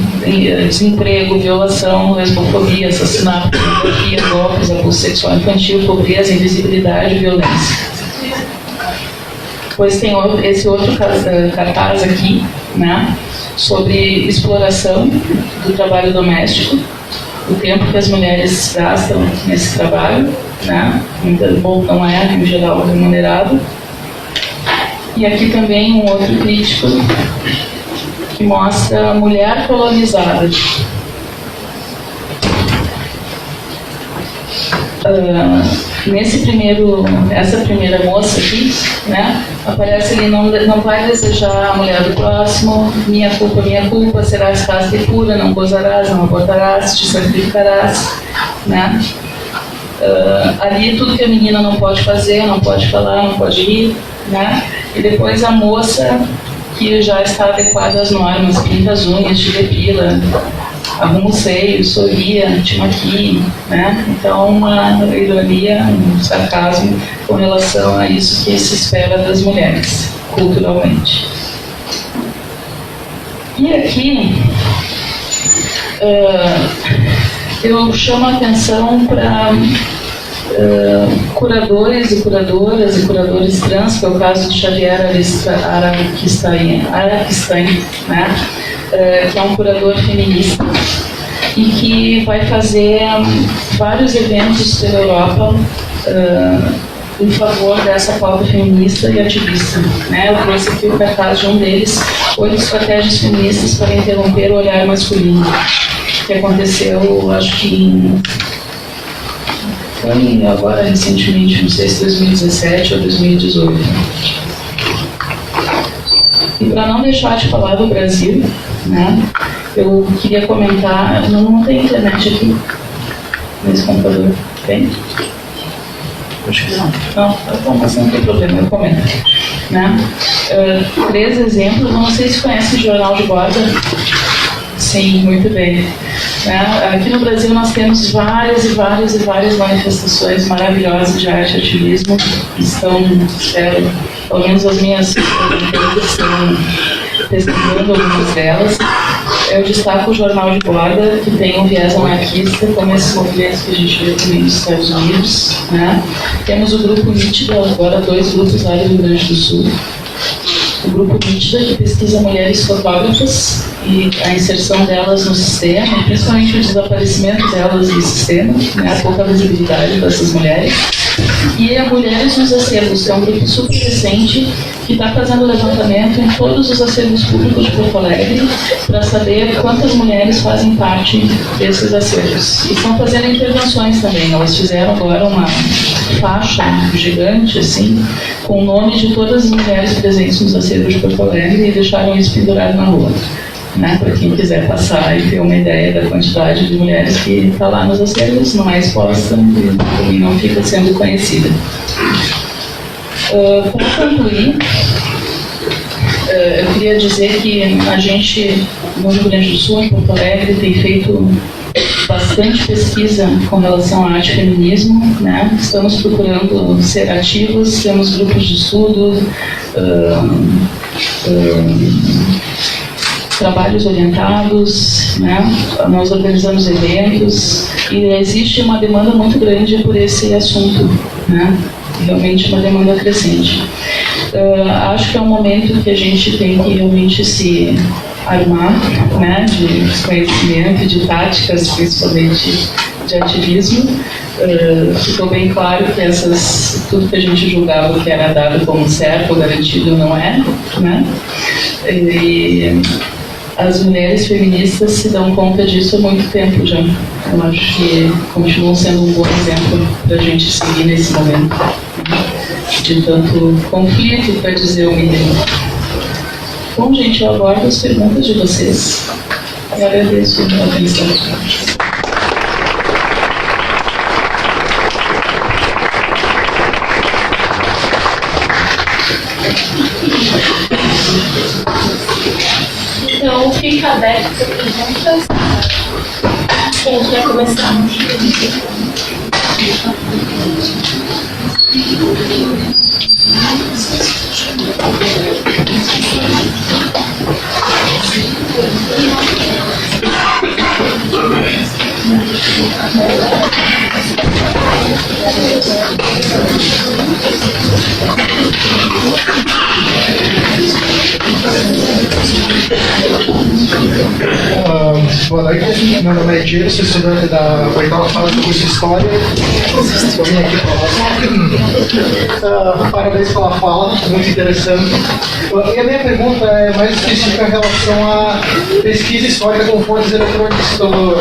desemprego, violação, lesbofobia, assassinato, pornografia, golpes, abuso sexual infantil, pobreza, invisibilidade e violência. Depois tem esse outro cartaz aqui, né? Sobre exploração do trabalho doméstico, o tempo que as mulheres gastam nesse trabalho, né? Não é, em geral, remunerado. E aqui também um outro crítico que mostra a mulher colonizada. Essa primeira moça aqui, né, aparece ali, não vai desejar a mulher do próximo, minha culpa, serás casta e pura, não gozarás, não abortarás, te sacrificarás, né? Ali tudo que a menina não pode fazer, não pode falar, não pode ir, né? E depois a moça que já está adequada às normas, pinta as unhas, te depila, arruma o seio, sorria, te maquia, né? Então uma ironia, um sarcasmo com relação a isso que se espera das mulheres, culturalmente. E aqui eu chamo a atenção para curadores e curadoras e curadores trans, que é o caso de Xavier Araquistain, né? Que é um curador feminista e que vai fazer vários eventos pela Europa em favor dessa pauta feminista e ativista, né? Eu trouxe aqui o cartaz de um deles, 8 estratégias feministas para interromper o olhar masculino, que aconteceu, acho que foi agora recentemente, não sei se 2017 ou 2018. E para não deixar de falar do Brasil, né, eu queria comentar, não tem internet aqui nesse computador, tem? Acho que não. Não, mas não tem problema, eu comento. Né? 3 exemplos, não sei se conhece o Jornal de Borda. Sim, muito bem. Né? Aqui no Brasil nós temos várias manifestações maravilhosas de arte e ativismo que estão, espero, pelo menos as minhas estão pesquisando algumas delas. Eu destaco o Jornal de Borda, que tem um viés anarquista, como esses movimentos que a gente vê também nos Estados Unidos, né? Temos o Grupo Nítida, agora 2 grupos lá do Rio Grande do Sul. O Grupo Nítida, que pesquisa mulheres fotógrafas e a inserção delas no sistema, e principalmente o desaparecimento delas do sistema, né? A pouca visibilidade dessas mulheres. E a Mulheres nos Acervos, que é um grupo super recente que está fazendo levantamento em todos os acervos públicos de Porto Alegre para saber quantas mulheres fazem parte desses acervos. E estão fazendo intervenções também. Elas fizeram agora uma faixa gigante, assim, com o nome de todas as mulheres presentes nos acervos de Porto Alegre e deixaram isso pendurado na rua. Né, para quem quiser passar e ter uma ideia da quantidade de mulheres que está lá nos acervos, não é exposta e não fica sendo conhecida. Para concluir, eu queria dizer que a gente, no Rio Grande do Sul, em Porto Alegre, tem feito bastante pesquisa com relação à arte e feminismo, né? Estamos procurando ser ativos, temos grupos de estudo, trabalhos orientados, né? Nós organizamos eventos e existe uma demanda muito grande por esse assunto, né? Realmente uma demanda crescente. Acho que é um momento que a gente tem que realmente se armar, né? De conhecimento, de táticas, principalmente de ativismo. Ficou bem claro que tudo que a gente julgava que era dado como certo ou garantido não é, né? E as mulheres feministas se dão conta disso há muito tempo já. Eu acho que continuam sendo um bom exemplo para a gente seguir nesse momento de tanto conflito, para dizer o mínimo. Bom, gente, eu aguardo as perguntas de vocês e agradeço a atenção. Então, fica aberto para perguntas. Quem quer começar? Boa noite, meu nome é Diego, sou estudante da 8ª Fala de Curso de História. Eu vim aqui falar. Parabéns pela fala, muito interessante. E a minha pergunta é mais específica em relação à pesquisa histórica com fontes eletrônicas. Pelo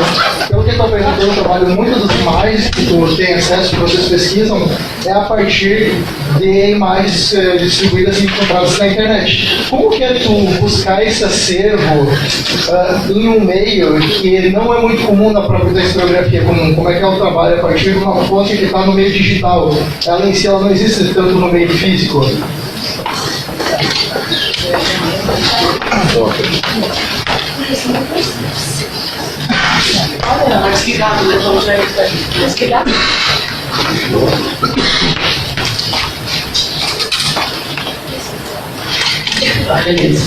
que eu estou aprendendo, eu trabalho muito das imagens que tu tem acesso, que vocês pesquisam, é a partir de imagens distribuídas e encontradas na internet. Como que é tu buscar esse acervo em um meio que não é muito comum na própria historiografia comum? Como é que é o trabalho a partir de uma fonte que está no meio digital? Ela em si ela não existe tanto no meio físico. Beleza.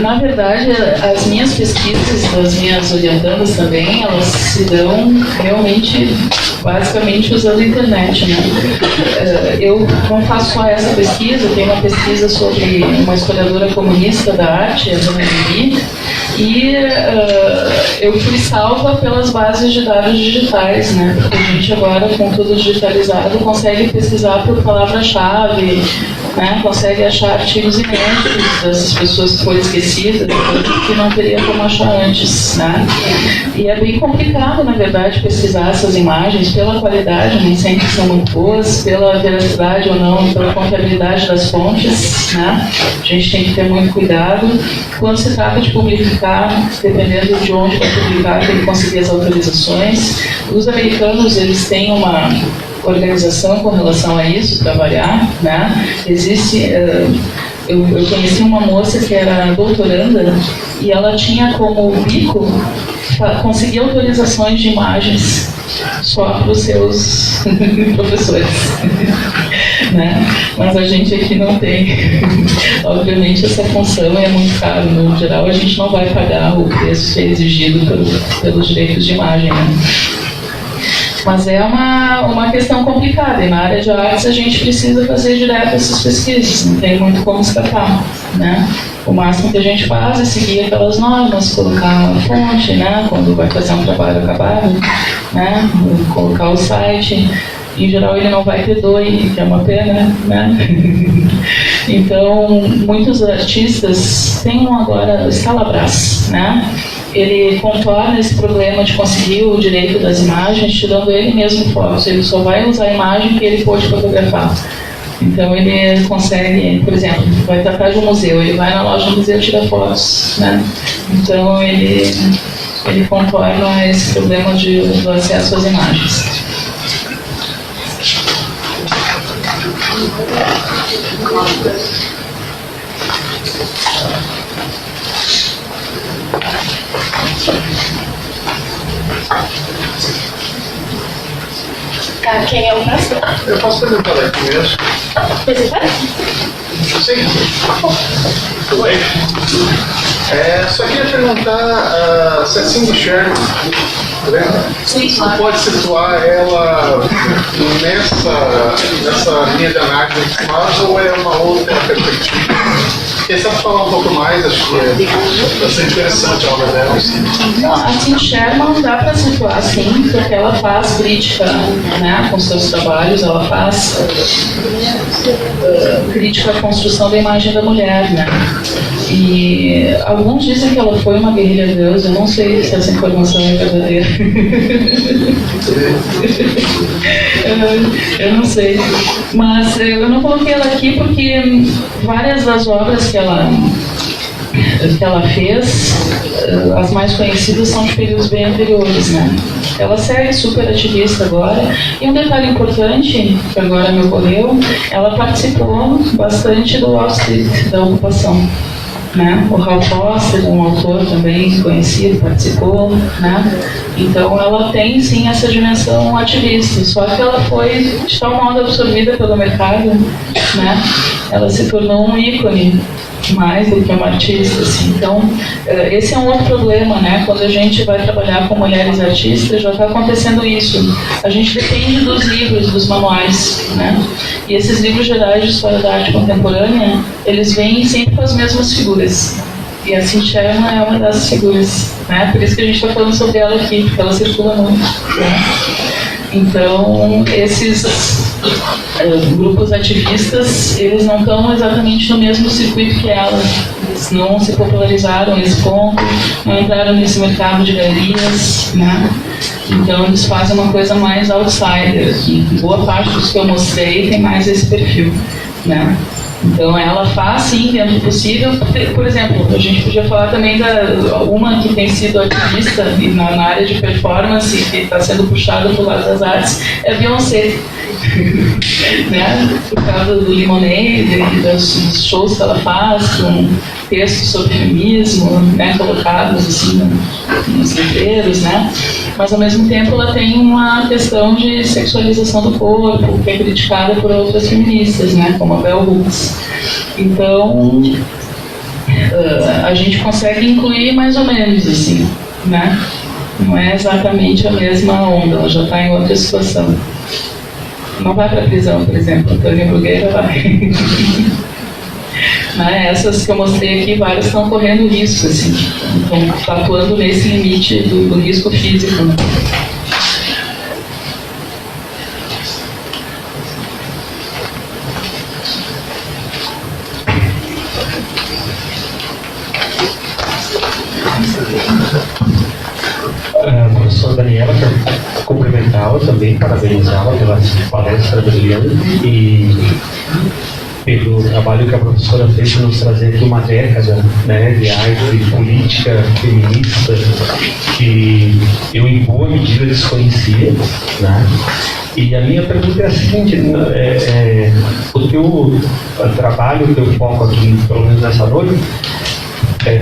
Na verdade, as minhas pesquisas, das minhas orientandas também, elas se dão realmente, basicamente, usando a internet, né? Eu não faço só essa pesquisa, tenho uma pesquisa sobre uma historiadora comunista da arte, a Dona Vivi, e eu fui salva pelas bases de dados digitais, né? Porque a gente agora, com tudo digitalizado, consegue pesquisar por palavra-chave, né? Consegue achar artigos inéditos dessas pessoas que foram esquecidas, que não teria como achar antes, né? E é bem complicado, na verdade, pesquisar essas imagens pela qualidade, nem sempre são muito boas, pela veracidade ou não, pela confiabilidade das fontes, né? A gente tem que ter muito cuidado. Quando se trata de publicar, dependendo de onde vai publicar, tem que conseguir as autorizações. Os americanos, eles têm uma organização com relação a isso, para variar, né? Existe, eu conheci uma moça que era doutoranda e ela tinha como bico conseguir autorizações de imagens só para os seus professores. né? Mas a gente aqui não tem. Obviamente essa função é muito cara. No geral a gente não vai pagar o preço que é exigido pelos direitos de imagem, né? Mas é uma questão complicada, e na área de artes a gente precisa fazer direto essas pesquisas, não tem muito como escapar, né? O máximo que a gente faz é seguir aquelas normas, colocar a fonte, né? Quando vai fazer um trabalho acabado, né? Colocar o site. Em geral ele não vai ter DOI, que é uma pena, né? Então, muitos artistas têm agora Scalabras, né? Ele contorna esse problema de conseguir o direito das imagens, tirando ele mesmo fotos. Ele só vai usar a imagem que ele pôde fotografar. Então ele consegue, por exemplo, vai tratar de um museu, ele vai na loja do museu e tira fotos, né? Então ele contorna esse problema do acesso às imagens. Quem é o próximo? Eu posso perguntar aqui mesmo? Você vai? Sim. Tudo bem. Só queria perguntar se a Cindy Sherman, você pode situar ela nessa linha de análise ou é uma outra perspectiva? Quem sabe falar um pouco mais, acho que é bastante interessante a obra dela. Não, a Cindy Sherman dá para situar assim, porque ela faz crítica, né, com seus trabalhos, ela faz crítica à construção da imagem da mulher, né? E alguns dizem que ela foi uma guerrilha deusa, eu não sei se essa informação é verdadeira. Eu não sei. Mas eu não coloquei ela aqui porque várias das obras que ela fez, as mais conhecidas são de períodos bem anteriores, né? Ela segue super ativista agora. E um detalhe importante, que agora me ocorreu, ela participou bastante do Wall Street, da ocupação. Né? O Hal Foster, um autor também conhecido, participou, né? Então ela tem sim essa dimensão ativista, só que ela foi de tal modo absorvida pelo mercado, né? Ela se tornou um ícone mais do que uma artista, assim. Então esse é um outro problema, né? Quando a gente vai trabalhar com mulheres artistas, já está acontecendo isso. A gente depende dos livros, dos manuais, né? E esses livros gerais de história da arte contemporânea, eles vêm sempre com as mesmas figuras. E a Cindy Sherman é uma dessas figuras, né? Por isso que a gente está falando sobre ela aqui, porque ela circula muito, né? Então, esses grupos ativistas, eles não estão exatamente no mesmo circuito que ela. Eles não se popularizaram nesse ponto, não entraram nesse mercado de galerias, né? Então, eles fazem uma coisa mais outsider. E boa parte dos que eu mostrei tem mais esse perfil, né? Então ela faz sim dentro do possível. Por exemplo, a gente podia falar também da uma que tem sido ativista na área de performance, que está sendo puxada para o lado das artes, é a Beyoncé. Né? Por causa do Lemonade e dos shows que ela faz, com textos sobre feminismo, né, colocados assim nos letreiros, né? Mas ao mesmo tempo ela tem uma questão de sexualização do corpo, que é criticada por outras feministas, né, como a Bell Hooks. Então a gente consegue incluir mais ou menos assim, né? Não é exatamente a mesma onda, ela já está em outra situação. Não vai para a prisão, por exemplo, a Tânia Brugueira vai. Né? Essas que eu mostrei aqui, várias estão correndo risco, assim, estão atuando nesse limite do risco físico. Né? Professora Daniela, quero cumprimentá-la também, parabenizá-la pela palestra brilhante e pelo trabalho que a professora fez para nos trazer aqui uma década, né, de arte política feminista que eu em boa medida desconhecia, né? E a minha pergunta é a seguinte: o teu trabalho, o teu foco aqui, pelo menos nessa noite,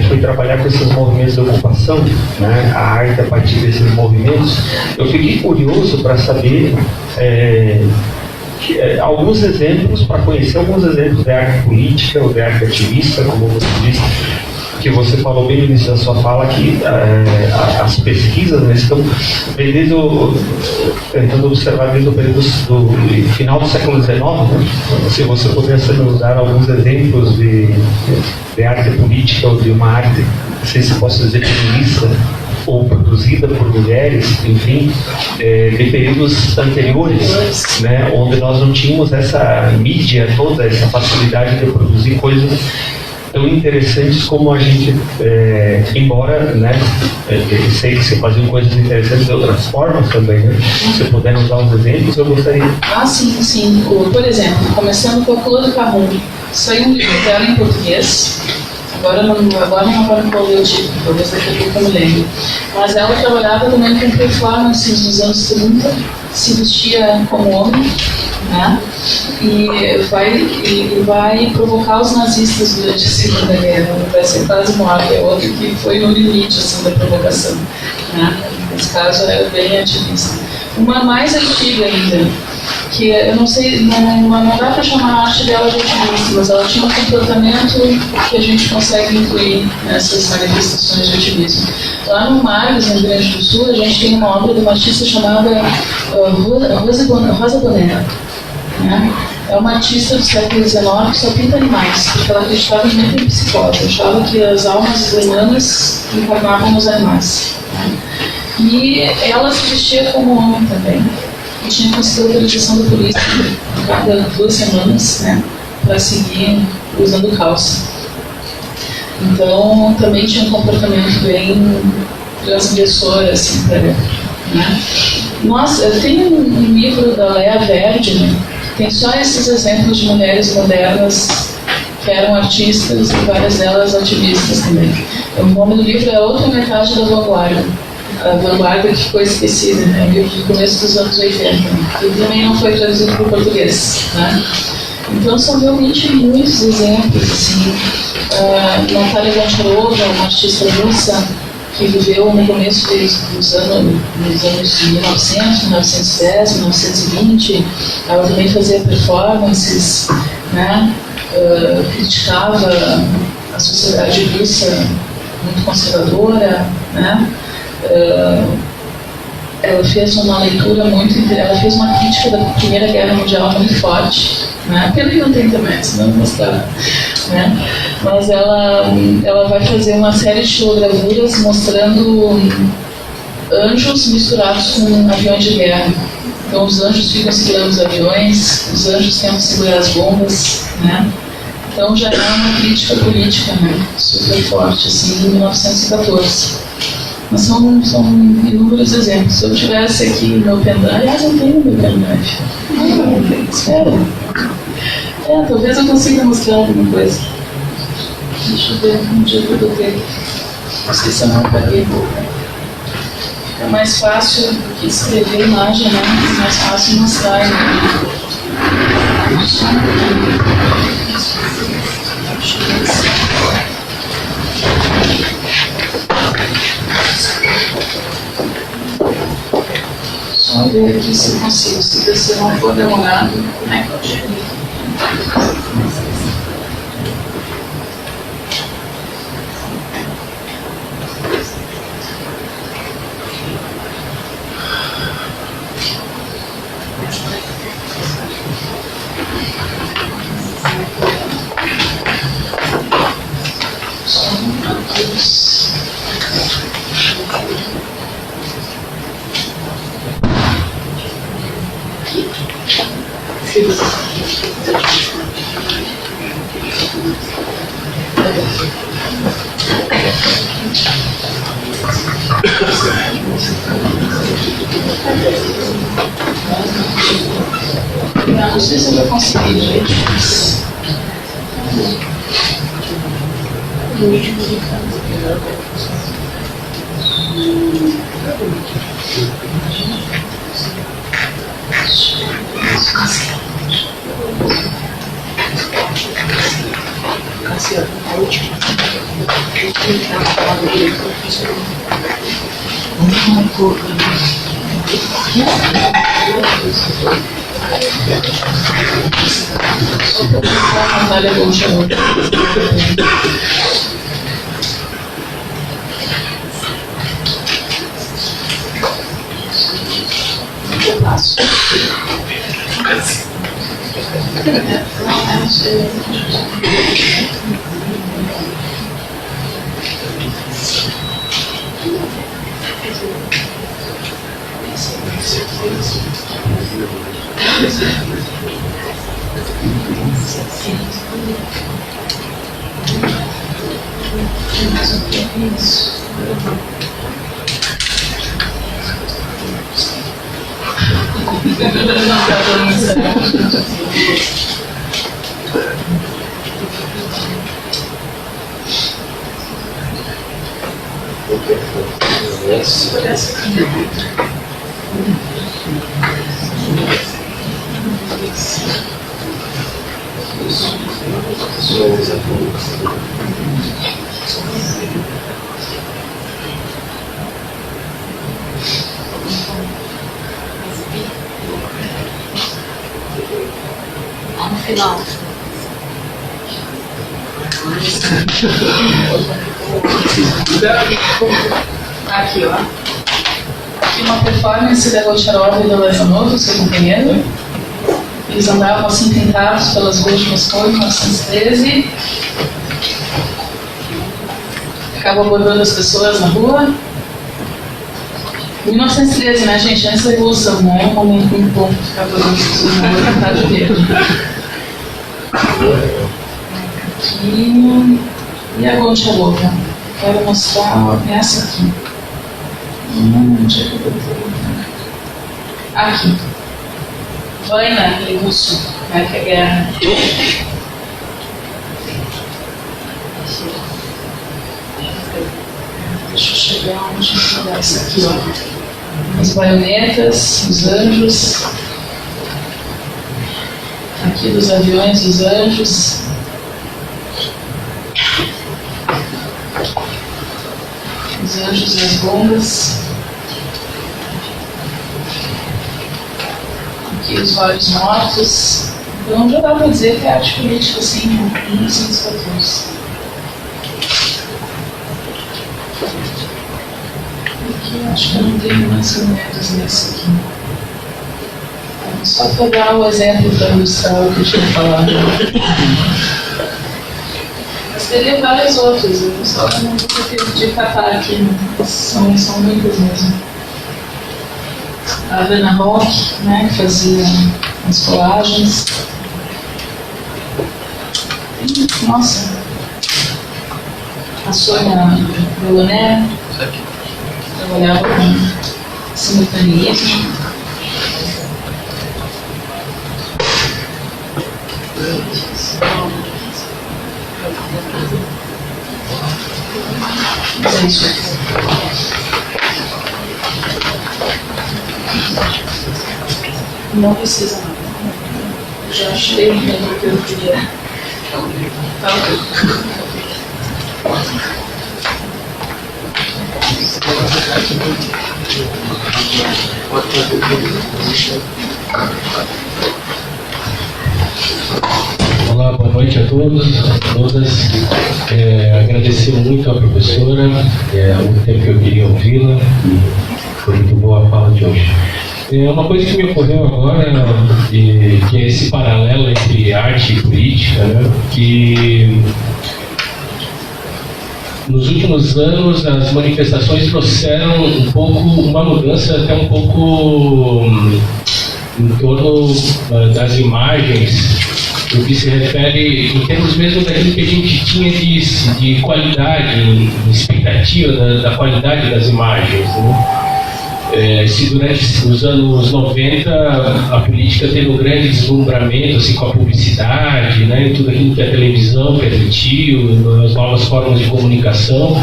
foi trabalhar com esses movimentos de ocupação, né, a arte a partir desses movimentos. Eu fiquei curioso para saber alguns exemplos, para conhecer alguns exemplos de arte política ou de arte ativista, como você disse, que você falou bem no início da sua fala, que as pesquisas, né, estão tentando observar desde o período do final do século XIX, né? Se você pudesse nos dar alguns exemplos de arte política ou de uma arte, não sei se posso dizer feminista, ou produzida por mulheres, enfim, de períodos anteriores, né, onde nós não tínhamos essa mídia toda, essa facilidade de produzir coisas tão interessantes como a gente, embora, né, eu sei que você fazia coisas interessantes de outras formas também, né? Se puder nos dar uns exemplos, eu gostaria. Sim. Por exemplo, começando com a Claude Caron, saiu um livro dela em português. Agora não vou ler o título, talvez daqui a pouco eu me lembre. Mas ela trabalhava também com performances nos anos 30, se vestia como homem, né? E vai provocar os nazistas durante a Segunda Guerra. Vai ser quase morte, é outro que foi no limite assim, da provocação, né? Nesse caso era bem ativista. Uma mais antiga ainda, que eu não sei, não dá para chamar a arte dela de ativista, mas ela tinha um comportamento que a gente consegue incluir nessas manifestações de ativismo. Lá no Margos, no Rio Grande do Sul, a gente tem uma obra de uma artista chamada Rosa Bonella, né? É uma artista do século XIX que só pinta animais, porque ela acreditava muito em psicose, achava que as almas humanas encarnavam nos animais, né? E ela se vestia como homem também. E tinha conseguido autorização da polícia a cada 2 semanas, né, para seguir usando calça. Então, também tinha um comportamento bem transgressor, assim, para ver, né. Nossa, eu tenho um livro da Lea Verde, né, que tem só esses exemplos de mulheres modernas que eram artistas e várias delas ativistas também. O nome do livro é Outra Metade da Vanguarda. A Vanguarda que ficou esquecida, né? Um livro do começo dos anos 80, que também não foi traduzido para o português, né? Então são realmente muitos exemplos, assim. Natália Goncharova, uma artista russa que viveu no começo dos anos 1900, 1910, 1920, ela também fazia performances, né? Criticava a sociedade russa muito conservadora, né? Ela fez uma leitura ela fez uma crítica da Primeira Guerra Mundial muito forte, né? Pena que não tem internet, senão não mostrar, né? Mas ela vai fazer uma série de xilogravuras mostrando anjos misturados com aviões de guerra. Então os anjos ficam segurando os aviões, os anjos tentam segurar as bombas, né? Então já é uma crítica política, né? Super forte, assim, em 1914. Mas são inúmeros exemplos. Se eu tivesse aqui meu pendrive, aliás, eu tenho meu pendrive. Espera. Talvez eu consiga mostrar alguma coisa. Deixa eu ver um dia que eu botei. Não sei se eu não apaguei. Fica mais fácil do que escrever a imagem, né? É mais fácil mostrar a imagem. Só ver aqui se eu consigo. Se você não for demorado, né? Não sei se eu vou conseguir, gente. Natália Goncharova. No final. Aqui, ó. Aqui uma performance da Goncharova e do Levanov, seu companheiro. Eles andavam assim pintados pelas ruas de Moscou em 1913. Ficavam abordando as pessoas na rua. 1913, né, gente? Antes da Revolução, não é um momento muito bom para ficar abordando as pessoas na rua pintadas de verde. Aqui. E a Goncharova? Quero mostrar essa aqui. Onde é que eu botei? Aqui. Vaiana e russo, né, que é a guerra. Deixa eu chegar onde eu vou dar isso aqui, ó. As baionetas, os anjos. Aqui dos aviões, os anjos. Os anjos e as bombas. Aqui os vários mortos. Então já dá para dizer que é arte política, assim, em 1914. Aqui acho que eu não tenho mais elementos nesse aqui. Só para dar o exemplo para ilustrar o que eu tinha falado. Mas teria vários outros, eu só não vou ter de catar aqui, né? São muitas mesmo. A Vanna Rock, né, que fazia as colagens. Nossa! A Sônia Delaunay trabalhava com simultaneismo. É isso. Não precisa não. Já achei o que eu queria. Tá ok. Olá, boa noite a todos, a todas. Agradecer muito à professora, há muito tempo que eu queria ouvi-la e foi muito boa a fala de hoje. Uma coisa que me ocorreu agora, que é esse paralelo entre arte e política, né, que nos últimos anos as manifestações trouxeram um pouco, uma mudança até um pouco em torno das imagens, no que se refere em termos mesmo daquilo que a gente tinha de qualidade, de expectativa da qualidade das imagens, né? Se durante os anos 90 a política teve um grande deslumbramento assim, com a publicidade, né, e tudo aquilo que a televisão permitiu, as novas formas de comunicação,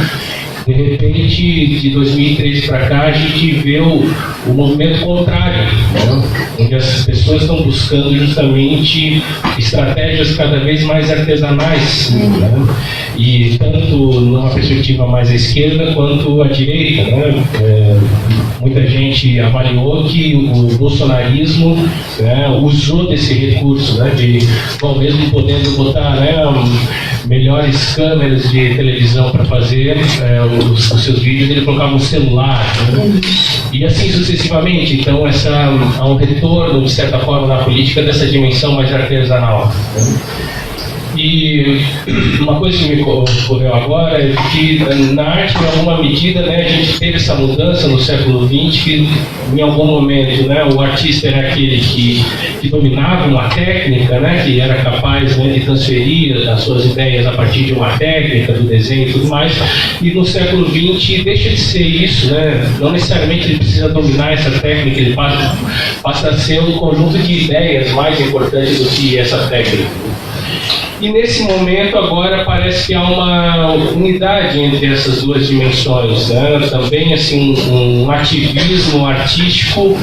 de repente, de 2013 para cá, a gente vê o movimento contrário, né, onde as pessoas estão buscando justamente estratégias cada vez mais artesanais, né, e tanto numa perspectiva mais à esquerda quanto à direita, né, muita gente avaliou que o bolsonarismo, né, usou desse recurso, né, de, bom, mesmo podendo botar, né, melhores câmeras de televisão para fazer os seus vídeos, ele colocava um celular, né, e assim sucessivamente. Então há um retorno, de certa forma, na política dessa dimensão mais artesanal, né? E uma coisa que me ocorreu agora é que na arte, em alguma medida, né, a gente teve essa mudança no século XX, que em algum momento, né, o artista era aquele que dominava uma técnica, né, que era capaz, né, de transferir as suas ideias a partir de uma técnica, do desenho e tudo mais, e no século XX deixa de ser isso, né, não necessariamente ele precisa dominar essa técnica, ele passa a ser um conjunto de ideias mais importante do que essa técnica. E nesse momento agora parece que há uma unidade entre essas duas dimensões, né? Também assim um ativismo artístico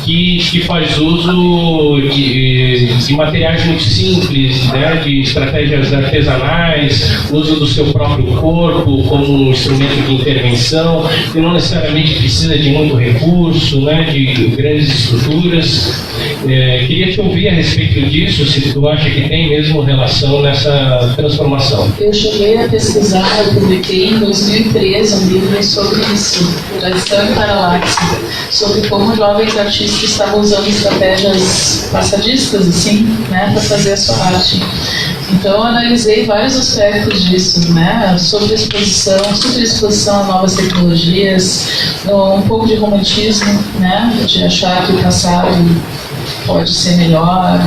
que faz uso de materiais muito simples, né? De estratégias artesanais, uso do seu próprio corpo como um instrumento de intervenção, que não necessariamente precisa de muito recurso, né? De grandes estruturas. Queria te ouvir a respeito disso, se tu acha que tem mesmo relação nessa transformação. Eu cheguei a pesquisar, eu publiquei em 2013 um livro sobre isso, Tradição e Paralaxe, sobre como jovens artistas estavam usando estratégias passadistas, assim, né, para fazer a sua arte. Então eu analisei vários aspectos disso, né, sobre exposição a novas tecnologias, um pouco de romantismo, né, de achar que o passado pode ser melhor,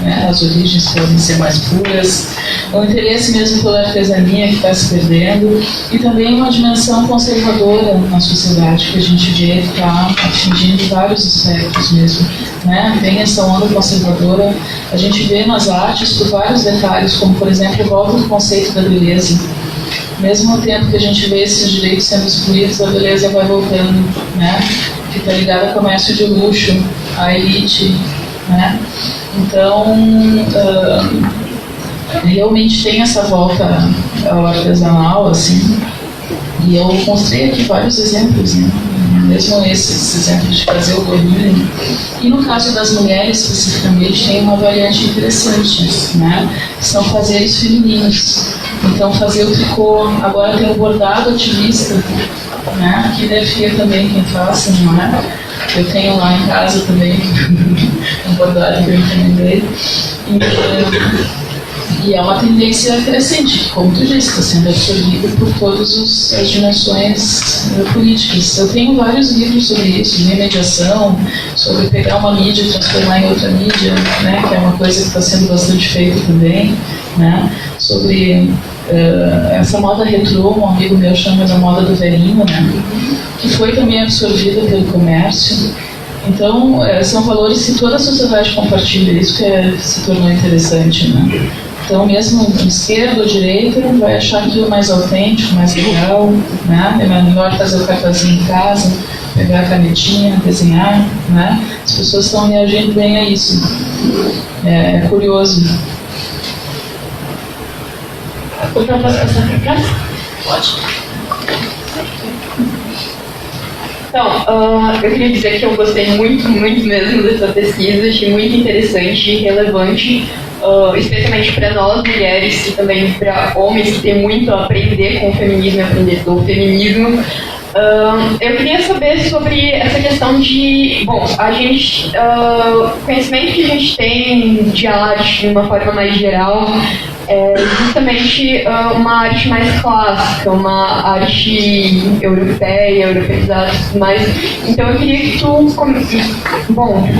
né? As origens podem ser mais puras, o interesse mesmo pela artesania que está se perdendo, e também uma dimensão conservadora na sociedade que a gente vê que está atingindo vários aspectos mesmo, né? Tem essa onda conservadora, a gente vê nas artes por vários detalhes, como por exemplo a volta do conceito da beleza. Mesmo no tempo que a gente vê esses direitos sendo excluídos, a beleza vai voltando, né? Que está ligada ao comércio de luxo, à elite, né? Então, realmente tem essa volta ao artesanal, assim, e eu mostrei aqui vários exemplos, né? Mesmo esses exemplos de fazer o gorrinho. E no caso das mulheres, especificamente, tem uma variante interessante, né? Que são fazeres femininos. Então, fazer o tricô, agora tem o bordado ativista, né? Que deve também quem faça, não é? Eu tenho lá em casa também um bordado que eu encomendei. E é uma tendência crescente, como tu disse, está sendo absorvida por todas as dimensões políticas. Eu tenho vários livros sobre isso, de remediação, sobre pegar uma mídia e transformar em outra mídia, né, que é uma coisa que está sendo bastante feita também, né, sobre essa moda retrô, um amigo meu chama da moda do velhinho, né, que foi também absorvida pelo comércio. Então, são valores que toda a sociedade compartilha, isso que se tornou interessante, né. Então, mesmo esquerda ou direita, vai achar aquilo mais autêntico, mais legal, né? É melhor fazer o cartazinho em casa, pegar a canetinha, desenhar, né? As pessoas estão reagindo bem a isso. É curioso. Posso passar para trás? Pode. Então, eu queria dizer que eu gostei muito, muito mesmo dessa pesquisa, achei muito interessante e relevante, especialmente para nós mulheres e também para homens que têm muito a aprender com o feminismo e aprender do feminismo. Eu queria saber sobre essa questão de, bom, a gente, conhecimento que a gente tem de arte de uma forma mais geral é justamente uma arte mais clássica, uma arte europeia, europeizada e tudo mais. Então eu queria que tu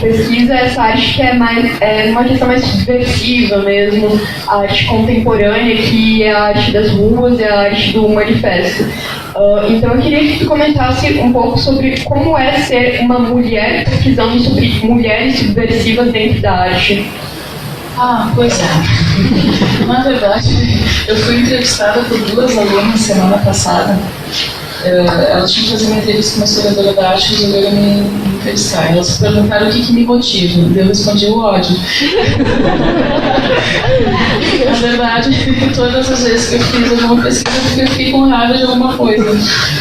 pesquisa essa arte que é mais uma questão mais subversiva mesmo, a arte contemporânea, que é a arte das ruas e a arte do manifesto. Então eu queria que tu comentasse um pouco sobre como é ser uma mulher pesquisando sobre mulheres subversivas dentro da arte. Ah, pois é. Na verdade, eu fui entrevistada por 2 alunas semana passada Elas tinham que fazer uma entrevista com uma historiadora da arte e resolveram me entrevistar. Elas perguntaram o que me motiva. Eu respondi o ódio. Na verdade, todas as vezes que eu fiz alguma pesquisa, eu fiquei com raiva de alguma coisa.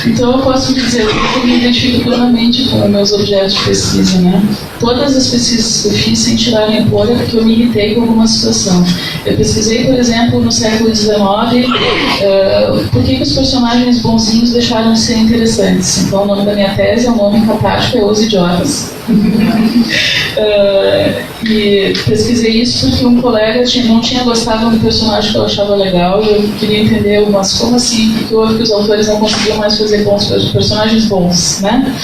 Então eu posso dizer que eu me identifico plenamente com meus objetos de pesquisa, né? Todas as pesquisas que eu fiz, sem tirar nem pôr, é porque eu me irritei com alguma situação. Eu pesquisei, por exemplo, no século XIX, por que os personagens bonzinhos deixaram de ser interessantes. Então o nome da minha tese é um nome catártico, é Os Idiotas. E pesquisei isso porque um colega não tinha gostado do personagem que eu achava legal, e eu queria entender, mas como assim, porque os autores não conseguiam mais fazer bons personagens bons, né?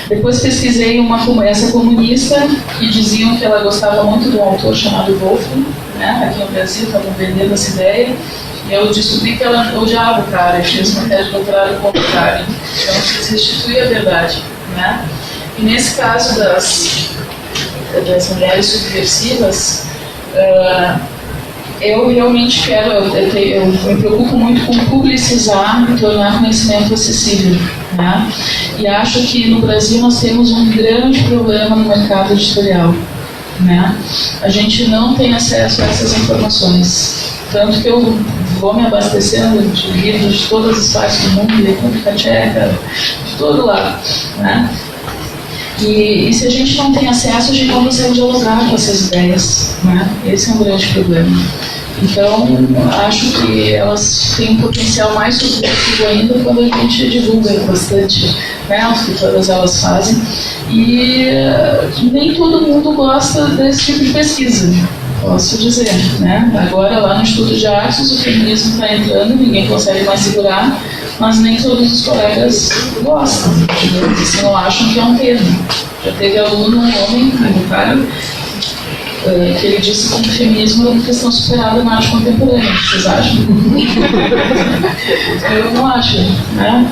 Depois pesquisei essa comunista, e diziam que ela gostava muito de um autor chamado Wolfram, né? Aqui no Brasil estavam vendendo essa ideia, e eu descobri que ela odiava o cara, e fez uma tese de doutorado contra o cara. Então se restitui a verdade, né? E nesse caso das mulheres subversivas, eu realmente eu me preocupo muito com publicizar e tornar conhecimento acessível, né? E acho que no Brasil nós temos um grande problema no mercado editorial, né? A gente não tem acesso a essas informações. Tanto que eu vou me abastecendo de livros de todas as partes do mundo, República Tcheca, de todo lado, né? E se a gente não tem acesso, a gente não consegue dialogar com essas ideias, né? Esse é um grande problema. Então, acho que elas têm um potencial mais subversivo ainda quando a gente divulga bastante, né, o que todas elas fazem. E nem todo mundo gosta desse tipo de pesquisa, posso dizer, né? Agora, lá no Instituto de Artes, o feminismo está entrando, ninguém consegue mais segurar, mas nem todos os colegas gostam, se não acham que é um termo. Já teve aluno, um homem, um cara, que ele disse que o feminismo é uma questão superada na arte contemporânea. Vocês acham? Eu não acho, né?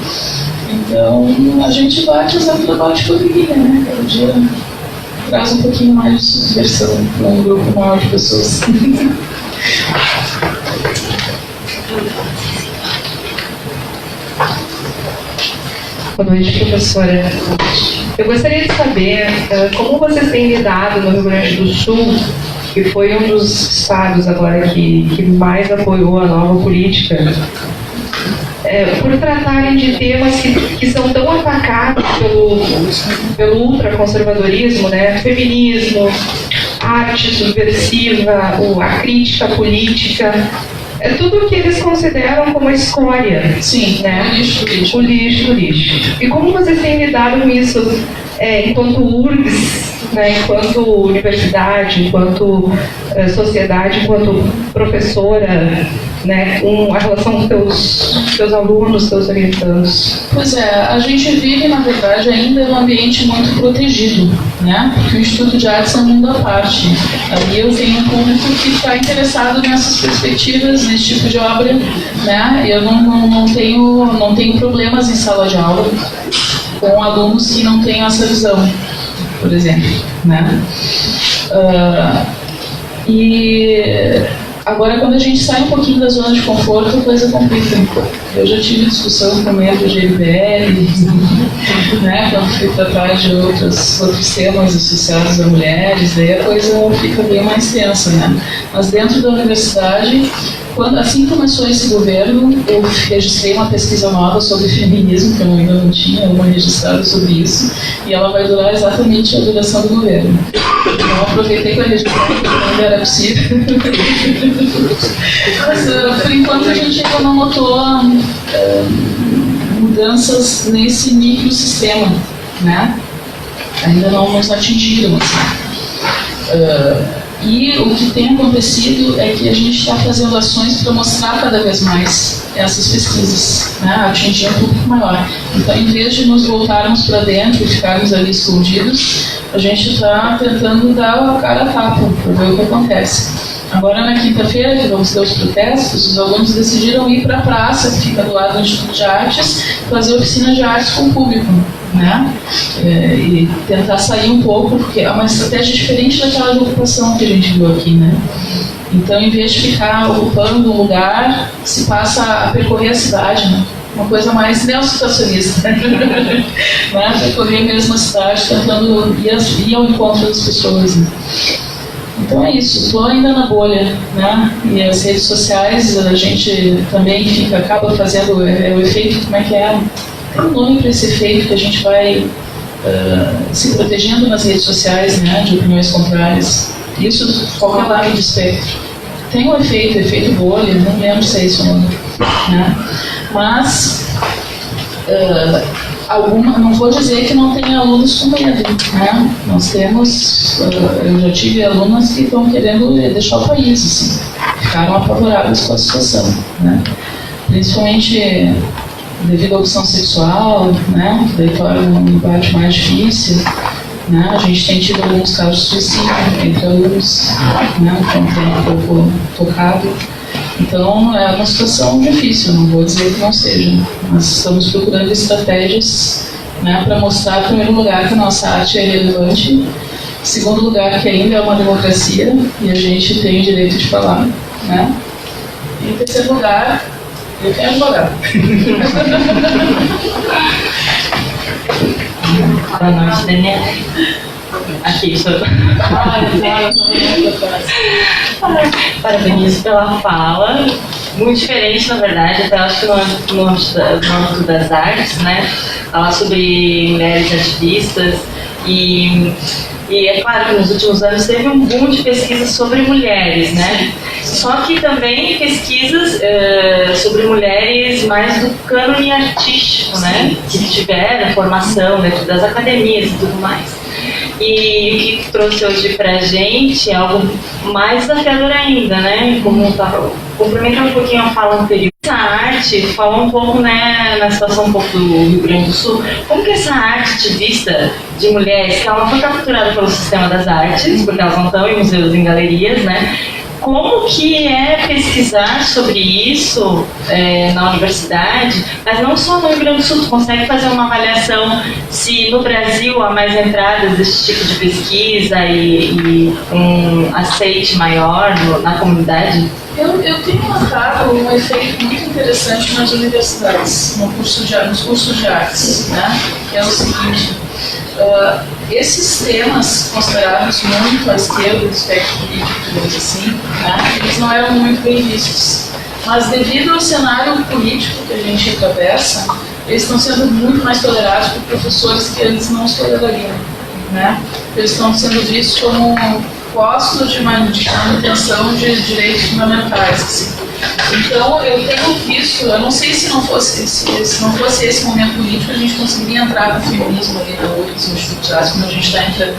Então, a gente vai fazendo o trabalho de formiguinha, né? Cada dia traz um pouquinho mais de subversão para um grupo maior de pessoas. Boa noite, professora. Eu gostaria de saber como vocês têm lidado no Rio Grande do Sul, que foi um dos estados agora que mais apoiou a nova política, por tratarem de temas que são tão atacados pelo ultraconservadorismo, né? Feminismo, arte subversiva, a crítica política. É tudo o que eles consideram como a escória. Sim, né? O lixo do lixo. E como vocês têm lidado com isso enquanto URGS, né, enquanto universidade, enquanto sociedade, enquanto professora, né, com a relação com teus alunos, teus orientandos? Pois é, a gente vive, na verdade, ainda em um ambiente muito protegido, né? Porque o Instituto de Artes é um mundo à parte. Ali eu tenho um público que está interessado nessas perspectivas, nesse tipo de obra, né? Eu não tenho problemas em sala de aula com alunos que não têm essa visão, por exemplo, né? E agora, quando a gente sai um pouquinho da zona de conforto, a coisa complica. Eu já tive discussão com membros de MBL, né, quando fui tratar de outros temas associados a mulheres, daí a coisa fica bem mais tensa, né? Mas dentro da universidade, assim que começou esse governo, eu registrei uma pesquisa nova sobre feminismo, que eu ainda não tinha uma registrada sobre isso, e ela vai durar exatamente a duração do governo. Então eu aproveitei para registrar, porque ainda era possível. Mas, por enquanto, a gente ainda não notou mudanças nesse microsistema, né? Ainda não nos atingiram, assim. E o que tem acontecido é que a gente está fazendo ações para mostrar cada vez mais essas pesquisas, né, atingir um público maior. Então, em vez de nos voltarmos para dentro e ficarmos ali escondidos, a gente está tentando dar a cara a tapa para ver o que acontece. Agora, na quinta-feira, que vamos ter os protestos, os alunos decidiram ir para a praça, que fica do lado do Instituto de Artes, fazer oficinas de artes com o público, né? E tentar sair um pouco, porque é uma estratégia diferente daquela de ocupação que a gente viu aqui, né? Então, em vez de ficar ocupando um lugar, se passa a percorrer a cidade, né? uma coisa mais neossituacionista, né? Percorrer mesmo a cidade, tentando ir ao encontro das pessoas. Né? Então é isso, estou ainda na bolha, né? E as redes sociais, a gente também acaba fazendo o efeito, como é que é? Tem um nome para esse efeito que a gente vai se protegendo nas redes sociais, né? De opiniões contrárias. Isso qualquer lado do espectro. Tem um efeito bolha, não lembro se é isso ou não, né? Mas não vou dizer que não tem alunos com medo, né? Nós temos, eu já tive alunas que estão querendo deixar o país, assim, ficaram apavoradas com a situação, né? Principalmente devido à opção sexual, né? Daí torna um embate mais difícil, né? A gente tem tido alguns casos de suicídio entre alunos, né? Então tem um pouco tocado. Então é uma situação difícil, não vou dizer que não seja, mas estamos procurando estratégias, né, para mostrar, em primeiro lugar, que a nossa arte é relevante, em segundo lugar, que ainda é uma democracia e a gente tem o direito de falar, né? E em terceiro lugar, eu tenho advogado. Boa noite, Daniela. Aqui, estou. Parabenizo pela fala. Muito diferente, na verdade, até acho que no âmbito das artes, né? Falar sobre mulheres ativistas e é claro que nos últimos anos teve um boom de pesquisas sobre mulheres, né? Só que também pesquisas sobre mulheres mais do cânone artístico, né? Que tiveram formação dentro das academias e tudo mais. E o que trouxe hoje pra gente é algo mais desafiador ainda, né? Como complementando um pouquinho a fala anterior. Essa arte, fala um pouco, né, na situação um pouco do Rio Grande do Sul, como que essa arte ativista de mulheres, que ela não foi capturada pelo sistema das artes, porque elas não estão em museus e em galerias, né? Como que é pesquisar sobre isso na universidade, mas não só no Rio Grande do Sul, tu consegue fazer uma avaliação se no Brasil há mais entradas desse tipo de pesquisa e um aceite maior na comunidade? Eu tenho notado um efeito muito interessante nas universidades, nos cursos de artes, né? Que é o seguinte, esses temas considerados muito à esquerda do espectro político, digamos assim, né? Eles não eram muito bem vistos. Mas devido ao cenário político que a gente atravessa, eles estão sendo muito mais tolerados por professores que eles não os tolerariam, né? Eles estão sendo vistos como postos de manutenção de direitos fundamentais, assim. Então, eu tenho visto, eu não sei se não fosse esse momento político, a gente conseguiria entrar com o feminismo ali na outros institutos de artes, como a gente está entrando.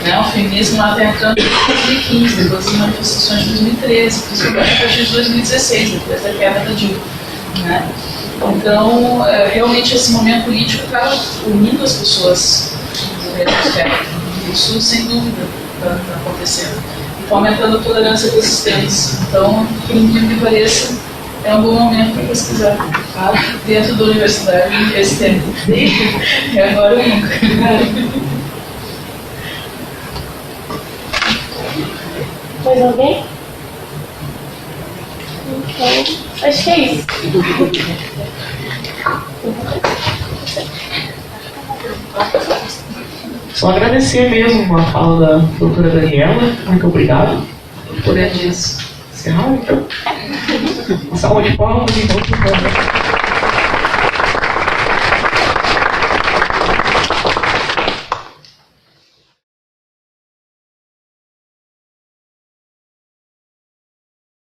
Né? O feminismo lá está entrando em 2015, depois das manifestações de 2013, principalmente a partir de 2016, depois da queda da Dilma. Né? Então, realmente esse momento político está unindo as pessoas no mesmo espectro. Isso, sem dúvida, está acontecendo. Está aumentando a tolerância desses temas. Então, por incrível que pareça, é um bom momento para pesquisar, tá? Dentro da universidade, esse tema. E agora ou nunca. Mais alguém? Então, acho que é isso. Só agradecer mesmo a fala da doutora Daniela. Muito obrigado. Podemos encerrar, então. Salva de palmas e vamos para